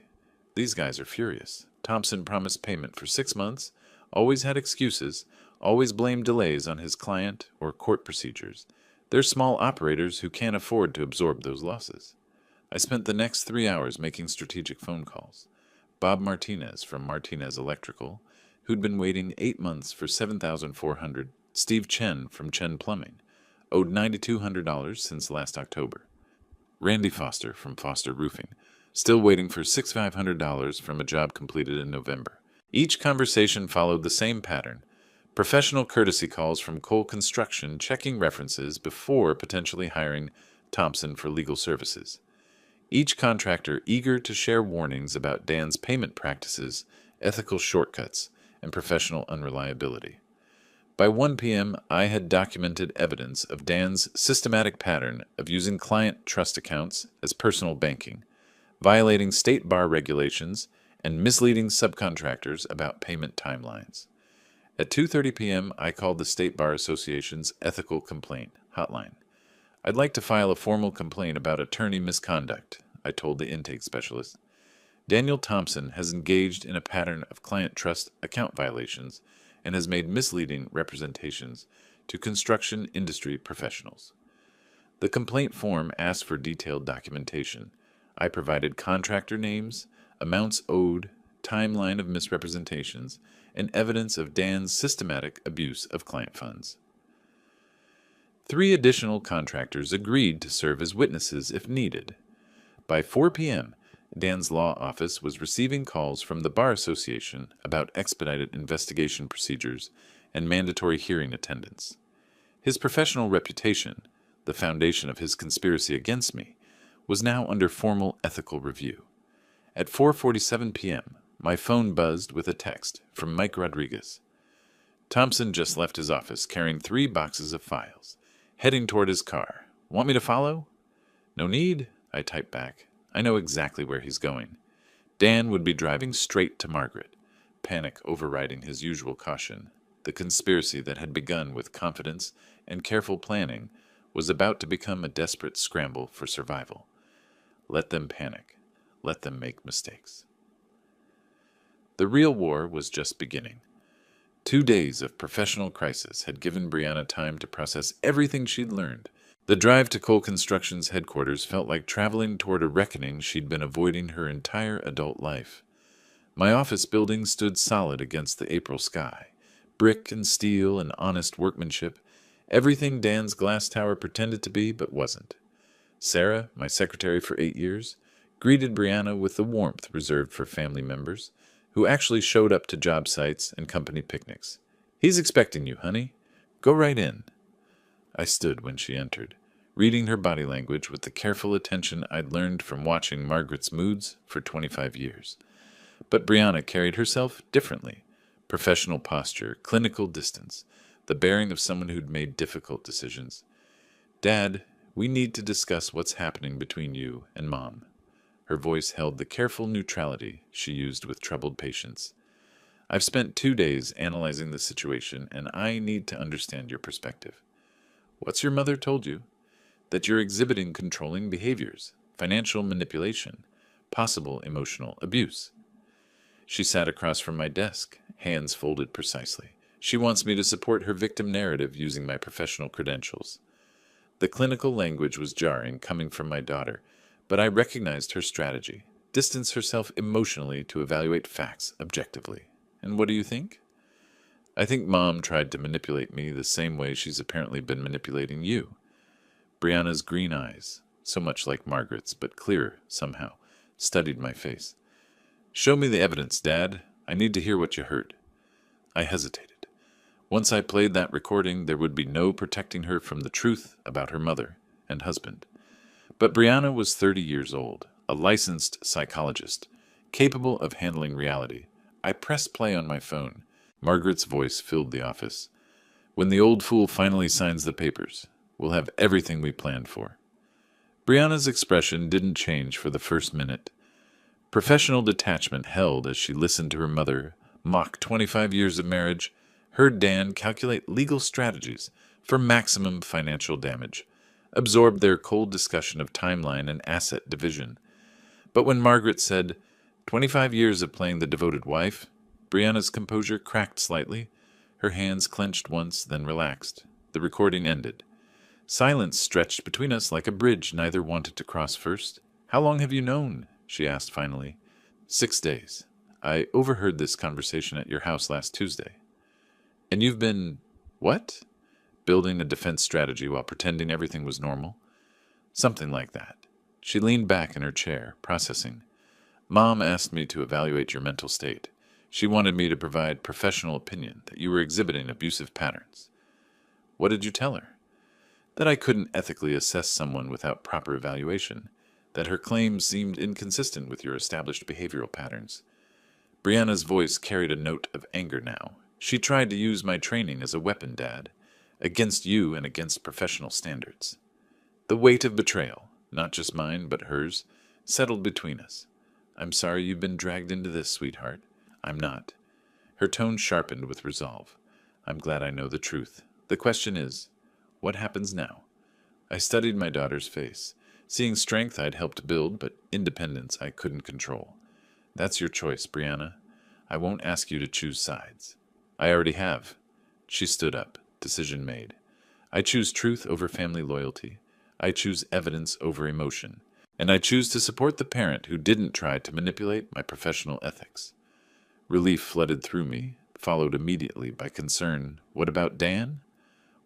These guys are furious. Thompson promised payment for 6 months, always had excuses, always blamed delays on his client or court procedures. They're small operators who can't afford to absorb those losses. I spent the next 3 hours making strategic phone calls. Bob Martinez from Martinez Electrical, who'd been waiting 8 months for $7,400. Steve Chen from Chen Plumbing, owed $9,200 since last October. Randy Foster from Foster Roofing, still waiting for $6,500 from a job completed in November. Each conversation followed the same pattern. Professional courtesy calls from Cole Construction checking references before potentially hiring Thompson for legal services. Each contractor eager to share warnings about Dan's payment practices, ethical shortcuts, and professional unreliability. By 1 p.m., I had documented evidence of Dan's systematic pattern of using client trust accounts as personal banking, violating state bar regulations, and misleading subcontractors about payment timelines. At 2:30 p.m., I called the State Bar Association's ethical complaint hotline. I'd like to file a formal complaint about attorney misconduct, I told the intake specialist. Daniel Thompson has engaged in a pattern of client trust account violations and has made misleading representations to construction industry professionals. The complaint form asked for detailed documentation. I provided contractor names, amounts owed, timeline of misrepresentations, and evidence of Dan's systematic abuse of client funds. 3 additional contractors agreed to serve as witnesses if needed. By 4 p.m., Dan's law office was receiving calls from the Bar Association about expedited investigation procedures and mandatory hearing attendance. His professional reputation, the foundation of his conspiracy against me, was now under formal ethical review. At 4:47 p.m., my phone buzzed with a text from Mike Rodriguez. Thompson just left his office carrying 3 boxes of files, heading toward his car. Want me to follow? No need, I typed back. I know exactly where he's going. Dan would be driving straight to Margaret, panic overriding his usual caution. The conspiracy that had begun with confidence and careful planning was about to become a desperate scramble for survival. Let them panic. Let them make mistakes. The real war was just beginning. 2 days of professional crisis had given Brianna time to process everything she'd learned. The drive to Cole Construction's headquarters felt like traveling toward a reckoning she'd been avoiding her entire adult life. My office building stood solid against the April sky. Brick and steel and honest workmanship, everything Dan's glass tower pretended to be but wasn't. Sarah, my secretary for 8 years, greeted Brianna with the warmth reserved for family members, who actually showed up to job sites and company picnics. He's expecting you, honey. Go right in. I stood when she entered, reading her body language with the careful attention I'd learned from watching Margaret's moods for 25 years. But Brianna carried herself differently. Professional posture, clinical distance, the bearing of someone who'd made difficult decisions. Dad, we need to discuss what's happening between you and Mom. Her voice held the careful neutrality she used with troubled patience. I've spent 2 days analyzing the situation, and I need to understand your perspective. What's your mother told you? That you're exhibiting controlling behaviors, financial manipulation, possible emotional abuse. She sat across from my desk, hands folded precisely. She wants me to support her victim narrative using my professional credentials. The clinical language was jarring coming from my daughter, but I recognized her strategy. Distance herself emotionally to evaluate facts objectively. And what do you think? I think Mom tried to manipulate me the same way she's apparently been manipulating you. Brianna's green eyes, so much like Margaret's, but clearer somehow, studied my face. Show me the evidence, Dad. I need to hear what you heard. I hesitated. Once I played that recording, there would be no protecting her from the truth about her mother and husband. But Brianna was 30 years old, a licensed psychologist, capable of handling reality. I pressed play on my phone. Margaret's voice filled the office. When the old fool finally signs the papers, we'll have everything we planned for. Brianna's expression didn't change for the first minute. Professional detachment held as she listened to her mother mock 25 years of marriage, heard Dan calculate legal strategies for maximum financial damage, absorbed their cold discussion of timeline and asset division. But when Margaret said, 25 years of playing the devoted wife, Brianna's composure cracked slightly. Her hands clenched once, then relaxed. The recording ended. Silence stretched between us like a bridge neither wanted to cross first. How long have you known? She asked finally. 6 days. I overheard this conversation at your house last Tuesday. And you've been... what? Building a defense strategy while pretending everything was normal? Something like that. She leaned back in her chair, processing. Mom asked me to evaluate your mental state. She wanted me to provide professional opinion that you were exhibiting abusive patterns. What did you tell her? That I couldn't ethically assess someone without proper evaluation, that her claims seemed inconsistent with your established behavioral patterns. Brianna's voice carried a note of anger now. She tried to use my training as a weapon, Dad, against you and against professional standards. The weight of betrayal, not just mine but hers, settled between us. I'm sorry you've been dragged into this, sweetheart. I'm not. Her tone sharpened with resolve. I'm glad I know the truth. The question is, what happens now? I studied my daughter's face. Seeing strength I'd helped build, but independence I couldn't control. That's your choice, Brianna. I won't ask you to choose sides. I already have. She stood up. Decision made. I choose truth over family loyalty. I choose evidence over emotion. And I choose to support the parent who didn't try to manipulate my professional ethics. Relief flooded through me, followed immediately by concern. What about Dan?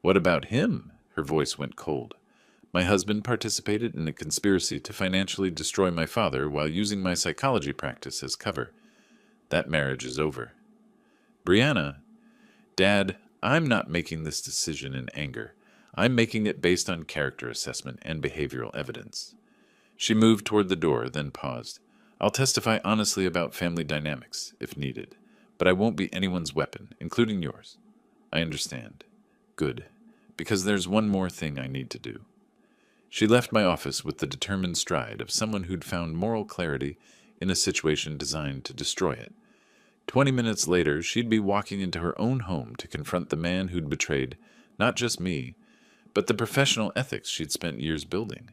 What about him? Her voice went cold. My husband participated in a conspiracy to financially destroy my father while using my psychology practice as cover. That marriage is over. Brianna, Dad, I'm not making this decision in anger. I'm making it based on character assessment and behavioral evidence. She moved toward the door, then paused. I'll testify honestly about family dynamics, if needed, but I won't be anyone's weapon, including yours. I understand. Good, because there's one more thing I need to do. She left my office with the determined stride of someone who'd found moral clarity in a situation designed to destroy it. 20 minutes later, she'd be walking into her own home to confront the man who'd betrayed not just me, but the professional ethics she'd spent years building.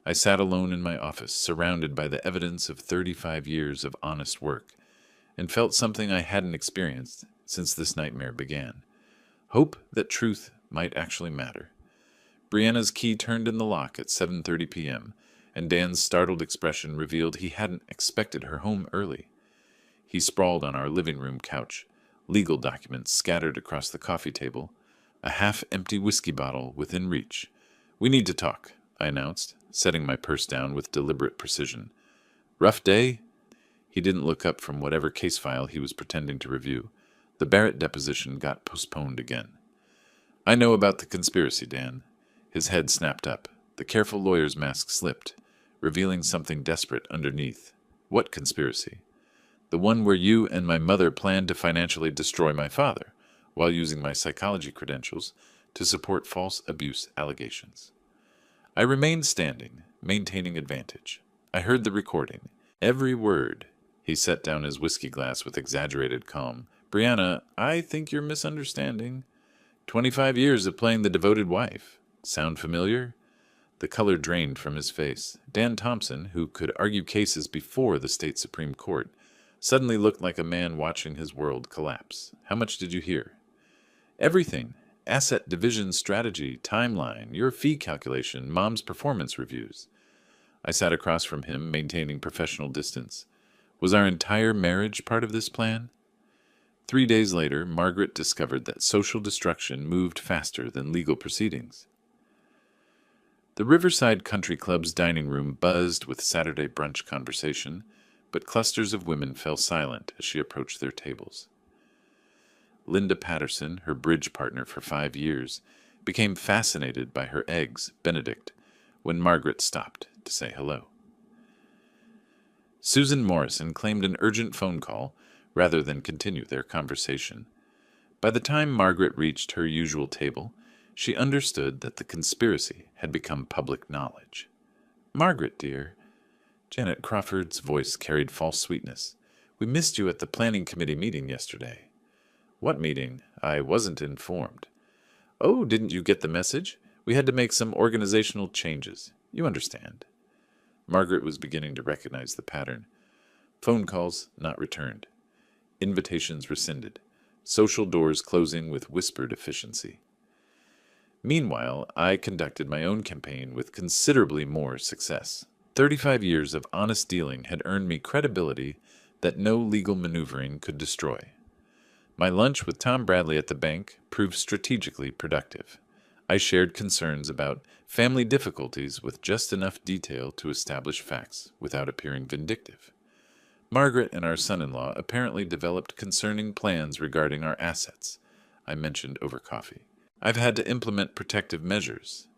I sat alone in my office, surrounded by the evidence of 35 years of honest work, and felt something I hadn't experienced since this nightmare began. Hope that truth might actually matter. Brianna's key turned in the lock at 7:30 p.m., and Dan's startled expression revealed he hadn't expected her home early. He sprawled on our living room couch, legal documents scattered across the coffee table, a half-empty whiskey bottle within reach. We need to talk, I announced, setting my purse down with deliberate precision. Rough day? He didn't look up from whatever case file he was pretending to review. The Barrett deposition got postponed again. I know about the conspiracy, Dan. His head snapped up. The careful lawyer's mask slipped, revealing something desperate underneath. What conspiracy? The one where you and my mother planned to financially destroy my father, while using my psychology credentials to support false abuse allegations. I remained standing, maintaining advantage. I heard the recording. Every word. He set down his whiskey glass with exaggerated calm. Brianna, I think you're misunderstanding. 25 years of playing the devoted wife. Sound familiar? The color drained from his face. Dan Thompson, who could argue cases before the state Supreme Court, suddenly looked like a man watching his world collapse. How much did you hear? Everything. Asset division strategy, timeline, your fee calculation, Mom's performance reviews. I sat across from him, maintaining professional distance. Was our entire marriage part of this plan? 3 days later, Margaret discovered that social destruction moved faster than legal proceedings. The Riverside Country Club's dining room buzzed with Saturday brunch conversation, but clusters of women fell silent as she approached their tables. Linda Patterson, her bridge partner for 5 years, became fascinated by her eggs, Benedict, when Margaret stopped to say hello. Susan Morrison claimed an urgent phone call rather than continue their conversation. By the time Margaret reached her usual table, she understood that the conspiracy had become public knowledge. Margaret, dear. Janet Crawford's voice carried false sweetness. We missed you at the planning committee meeting yesterday. What meeting? I wasn't informed. Oh, didn't you get the message? We had to make some organizational changes. You understand. Margaret was beginning to recognize the pattern. Phone calls not returned. Invitations rescinded. Social doors closing with whispered efficiency. Meanwhile, I conducted my own campaign with considerably more success. 35 years of honest dealing had earned me credibility that no legal maneuvering could destroy. My lunch with Tom Bradley at the bank proved strategically productive. I shared concerns about family difficulties with just enough detail to establish facts without appearing vindictive. Margaret and our son-in-law apparently developed concerning plans regarding our assets. I mentioned over coffee. I've had to implement protective measures.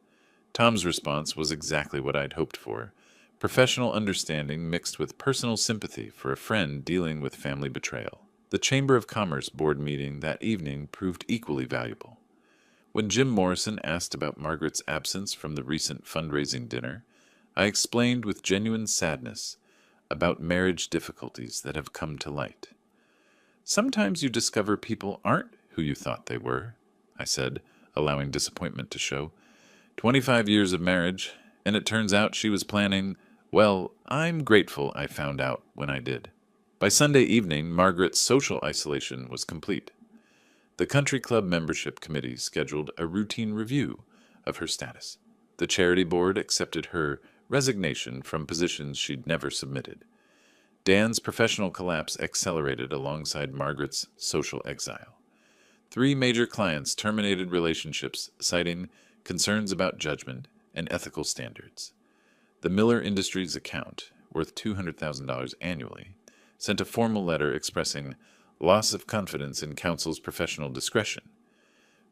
Tom's response was exactly what I'd hoped for. Professional understanding mixed with personal sympathy for a friend dealing with family betrayal. The Chamber of Commerce board meeting that evening proved equally valuable. When Jim Morrison asked about Margaret's absence from the recent fundraising dinner, I explained with genuine sadness about marriage difficulties that have come to light. Sometimes you discover people aren't who you thought they were, I said, allowing disappointment to show. 25 years of marriage, and it turns out she was planning, well, I'm grateful I found out when I did. By Sunday evening, Margaret's social isolation was complete. The country club membership committee scheduled a routine review of her status. The charity board accepted her resignation from positions she'd never submitted. Dan's professional collapse accelerated alongside Margaret's social exile. 3 major clients terminated relationships, citing concerns about judgment and ethical standards. The Miller Industries account, worth $200,000 annually, sent a formal letter expressing loss of confidence in counsel's professional discretion.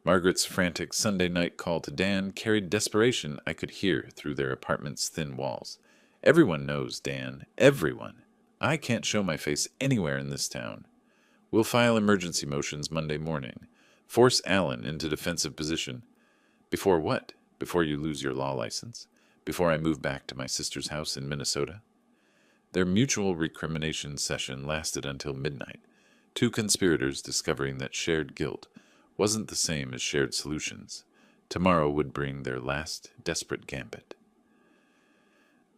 Margaret's frantic Sunday night call to Dan carried desperation I could hear through their apartment's thin walls. Everyone knows Dan. Everyone. I can't show my face anywhere in this town. We'll file emergency motions Monday morning. Force Alan into defensive position. Before what? Before you lose your law license? Before I move back to my sister's house in Minnesota? Their mutual recrimination session lasted until midnight, 2 conspirators discovering that shared guilt wasn't the same as shared solutions. Tomorrow would bring their last desperate gambit.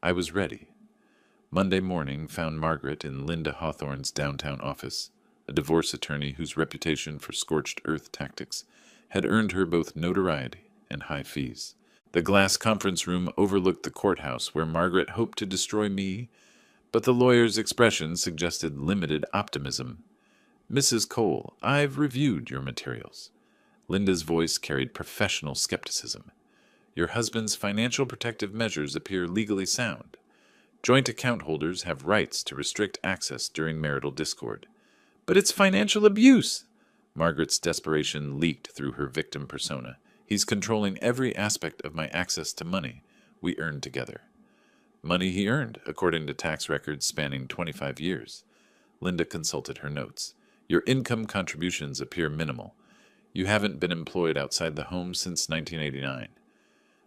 I was ready. Monday morning found Margaret in Linda Hawthorne's downtown office, a divorce attorney whose reputation for scorched earth tactics had earned her both notoriety and high fees. The glass conference room overlooked the courthouse where Margaret hoped to destroy me, but the lawyer's expression suggested limited optimism. Mrs. Cole, I've reviewed your materials. Linda's voice carried professional skepticism. Your husband's financial protective measures appear legally sound. Joint account holders have rights to restrict access during marital discord. But it's financial abuse! Margaret's desperation leaked through her victim persona. He's controlling every aspect of my access to money we earned together. Money he earned, according to tax records spanning 25 years. Linda consulted her notes. Your income contributions appear minimal. You haven't been employed outside the home since 1989.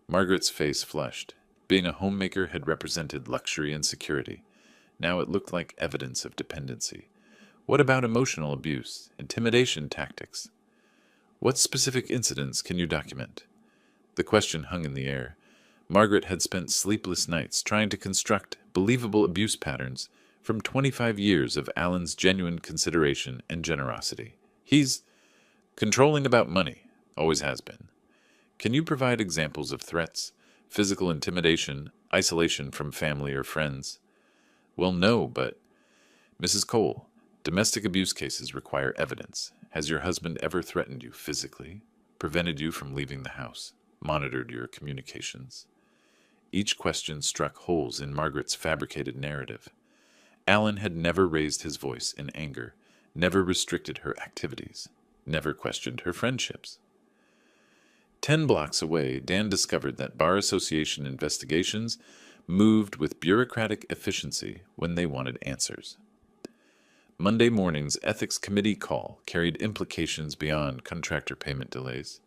Margaret's face flushed. Being a homemaker had represented luxury and security. Now it looked like evidence of dependency. What about emotional abuse, intimidation tactics? What specific incidents can you document? The question hung in the air. Margaret had spent sleepless nights trying to construct believable abuse patterns from 25 years of Alan's genuine consideration and generosity. He's controlling about money, always has been. Can you provide examples of threats, physical intimidation, isolation from family or friends? Well, no, but Mrs. Cole, domestic abuse cases require evidence. Has your husband ever threatened you physically, prevented you from leaving the house, monitored your communications? Each question struck holes in Margaret's fabricated narrative. Alan had never raised his voice in anger, never restricted her activities, never questioned her friendships. 10 blocks away, Dan discovered that bar association investigations moved with bureaucratic efficiency when they wanted answers. Monday morning's ethics committee call carried implications beyond contractor payment delays.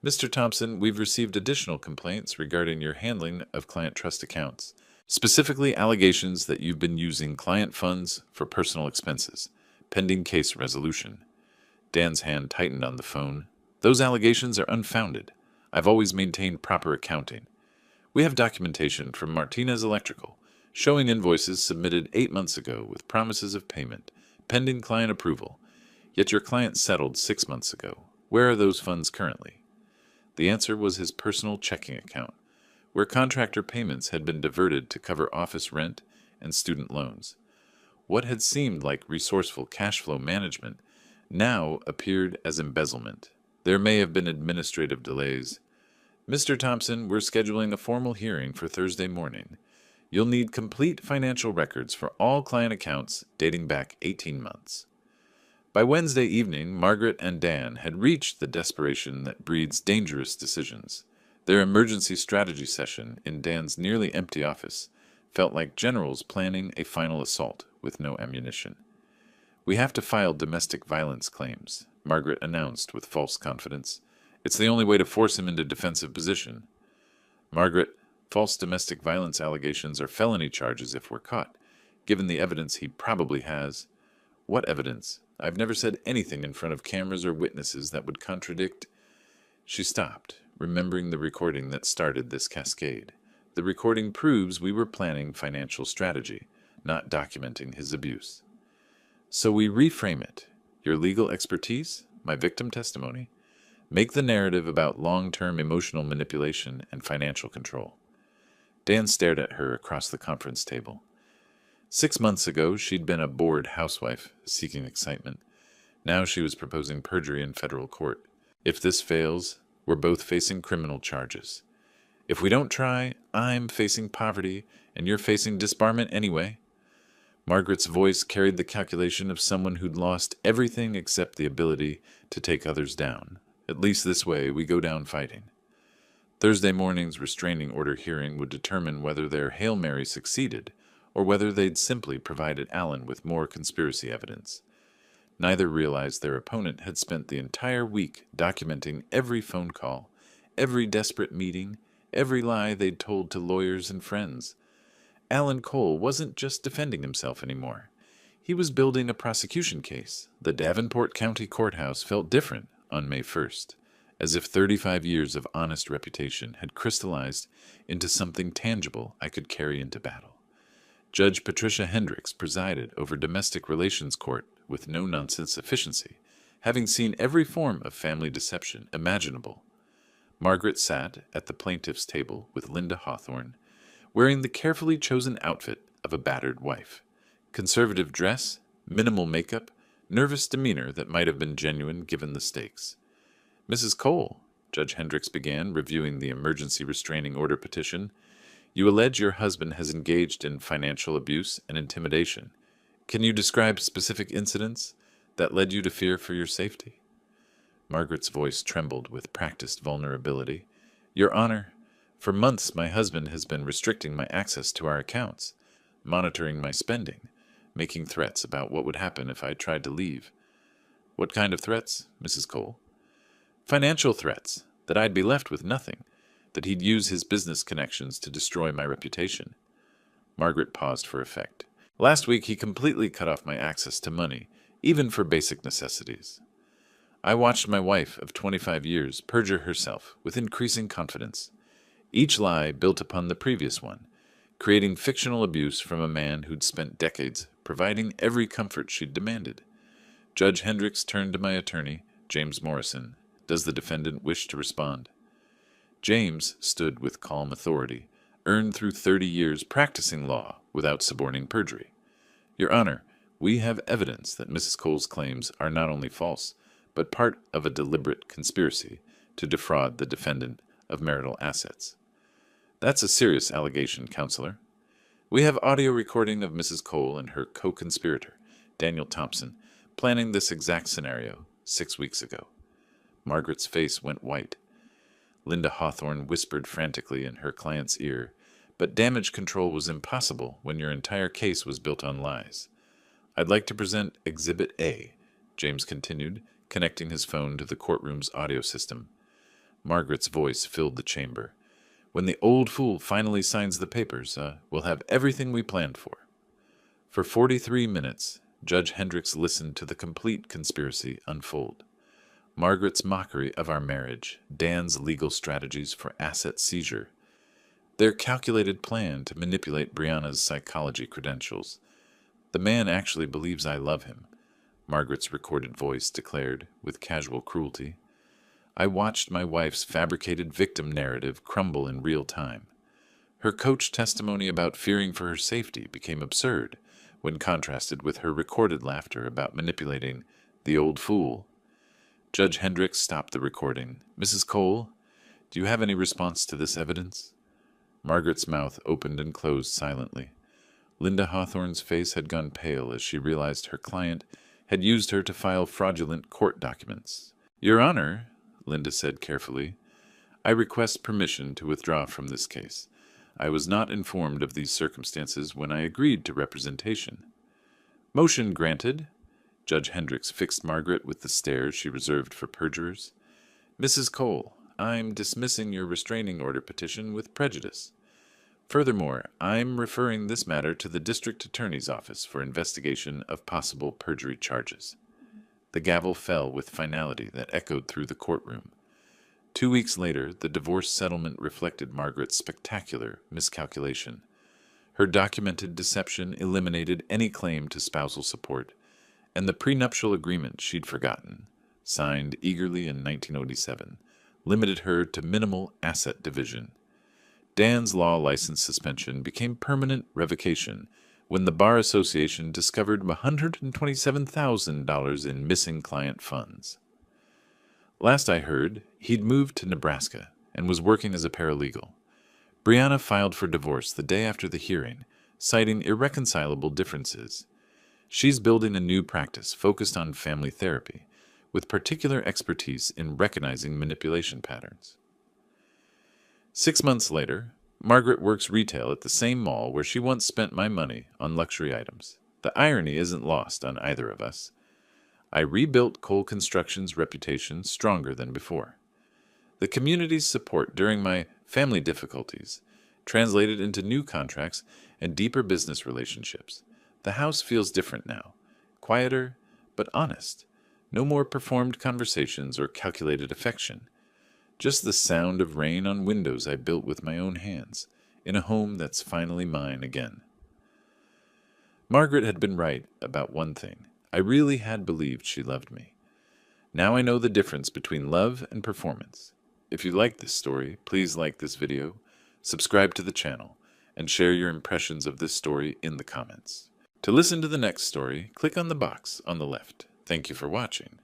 Mr. Thompson, we've received additional complaints regarding your handling of client trust accounts, specifically allegations that you've been using client funds for personal expenses, pending case resolution. Dan's hand tightened on the phone. Those allegations are unfounded. I've always maintained proper accounting. We have documentation from Martinez Electrical showing invoices submitted 8 months ago with promises of payment, pending client approval. Yet your client settled 6 months ago. Where are those funds currently? The answer was his personal checking account, where contractor payments had been diverted to cover office rent and student loans. What had seemed like resourceful cash flow management now appeared as embezzlement. There may have been administrative delays. Mr. Thompson, we're scheduling a formal hearing for Thursday morning. You'll need complete financial records for all client accounts dating back 18 months. By Wednesday evening, Margaret and Dan had reached the desperation that breeds dangerous decisions. Their emergency strategy session in Dan's nearly empty office felt like generals planning a final assault with no ammunition. We have to file domestic violence claims, Margaret announced with false confidence. It's the only way to force him into defensive position. Margaret, false domestic violence allegations are felony charges if we're caught, given the evidence he probably has. What evidence? I've never said anything in front of cameras or witnesses that would contradict. She stopped, remembering the recording that started this cascade. The recording proves we were planning financial strategy, not documenting his abuse. So we reframe it. Your legal expertise, my victim testimony, make the narrative about long-term emotional manipulation and financial control. Dan stared at her across the conference table. 6 months ago, she'd been a bored housewife seeking excitement. Now she was proposing perjury in federal court. If this fails, we're both facing criminal charges. If we don't try, I'm facing poverty, and you're facing disbarment anyway. Margaret's voice carried the calculation of someone who'd lost everything except the ability to take others down. At least this way, we go down fighting. Thursday morning's restraining order hearing would determine whether their Hail Mary succeeded, or whether they'd simply provided Allen with more conspiracy evidence. Neither realized their opponent had spent the entire week documenting every phone call, every desperate meeting, every lie they'd told to lawyers and friends. Alan Cole wasn't just defending himself anymore. He was building a prosecution case. The Davenport County Courthouse felt different on May 1st, as if 35 years of honest reputation had crystallized into something tangible I could carry into battle. Judge Patricia Hendricks presided over domestic relations court with no-nonsense efficiency, having seen every form of family deception imaginable. Margaret sat at the plaintiff's table with Linda Hawthorne, wearing the carefully chosen outfit of a battered wife. Conservative dress, minimal makeup, nervous demeanor that might have been genuine given the stakes. Mrs. Cole, Judge Hendricks began, reviewing the emergency restraining order petition, you allege your husband has engaged in financial abuse and intimidation. Can you describe specific incidents that led you to fear for your safety? Margaret's voice trembled with practiced vulnerability. Your Honor, for months my husband has been restricting my access to our accounts, monitoring my spending, making threats about what would happen if I tried to leave. What kind of threats, Mrs. Cole? Financial threats, that I'd be left with nothing, that he'd use his business connections to destroy my reputation. Margaret paused for effect. Last week he completely cut off my access to money, even for basic necessities. I watched my wife of 25 years perjure herself with increasing confidence. Each lie built upon the previous one, creating fictional abuse from a man who'd spent decades providing every comfort she'd demanded. Judge Hendricks turned to my attorney, James Morrison. Does the defendant wish to respond? James stood with calm authority, earned through 30 years practicing law without suborning perjury. Your Honor, we have evidence that Mrs. Cole's claims are not only false, but part of a deliberate conspiracy to defraud the defendant of marital assets. That's a serious allegation, Counselor. We have audio recording of Mrs. Cole and her co-conspirator, Daniel Thompson, planning this exact scenario 6 weeks ago. Margaret's face went white. Linda Hawthorne whispered frantically in her client's ear, but damage control was impossible when your entire case was built on lies. I'd like to present Exhibit A, James continued, connecting his phone to the courtroom's audio system. Margaret's voice filled the chamber. When the old fool finally signs the papers, we'll have everything we planned for. For 43 minutes, Judge Hendricks listened to the complete conspiracy unfold. Margaret's mockery of our marriage, Dan's legal strategies for asset seizure, their calculated plan to manipulate Brianna's psychology credentials. The man actually believes I love him, Margaret's recorded voice declared with casual cruelty. I watched my wife's fabricated victim narrative crumble in real time. Her coach testimony about fearing for her safety became absurd when contrasted with her recorded laughter about manipulating the old fool. Judge Hendricks stopped the recording. Mrs. Cole, do you have any response to this evidence? Margaret's mouth opened and closed silently. Linda Hawthorne's face had gone pale as she realized her client had used her to file fraudulent court documents. Your Honor, Linda said carefully, I request permission to withdraw from this case. I was not informed of these circumstances when I agreed to representation. Motion granted. Judge Hendricks fixed Margaret with the stare she reserved for perjurers. Mrs. Cole, I'm dismissing your restraining order petition with prejudice. Furthermore, I'm referring this matter to the District Attorney's Office for investigation of possible perjury charges. The gavel fell with finality that echoed through the courtroom. 2 weeks later, the divorce settlement reflected Margaret's spectacular miscalculation. Her documented deception eliminated any claim to spousal support, and the prenuptial agreement she'd forgotten, signed eagerly in 1907, limited her to minimal asset division. Dan's law license suspension became permanent revocation when the Bar Association discovered $127,000 in missing client funds. Last I heard, he'd moved to Nebraska and was working as a paralegal. Brianna filed for divorce the day after the hearing, citing irreconcilable differences. She's building a new practice focused on family therapy, with particular expertise in recognizing manipulation patterns. 6 months later, Margaret works retail at the same mall where she once spent my money on luxury items. The irony isn't lost on either of us. I rebuilt Cole Construction's reputation stronger than before. The community's support during my family difficulties translated into new contracts and deeper business relationships. The house feels different now, quieter but honest. No more performed conversations or calculated affection. Just the sound of rain on windows I built with my own hands, in a home that's finally mine again. Margaret had been right about one thing. I really had believed she loved me. Now I know the difference between love and performance. If you like this story, please like this video, subscribe to the channel, and share your impressions of this story in the comments. To listen to the next story, click on the box on the left. Thank you for watching.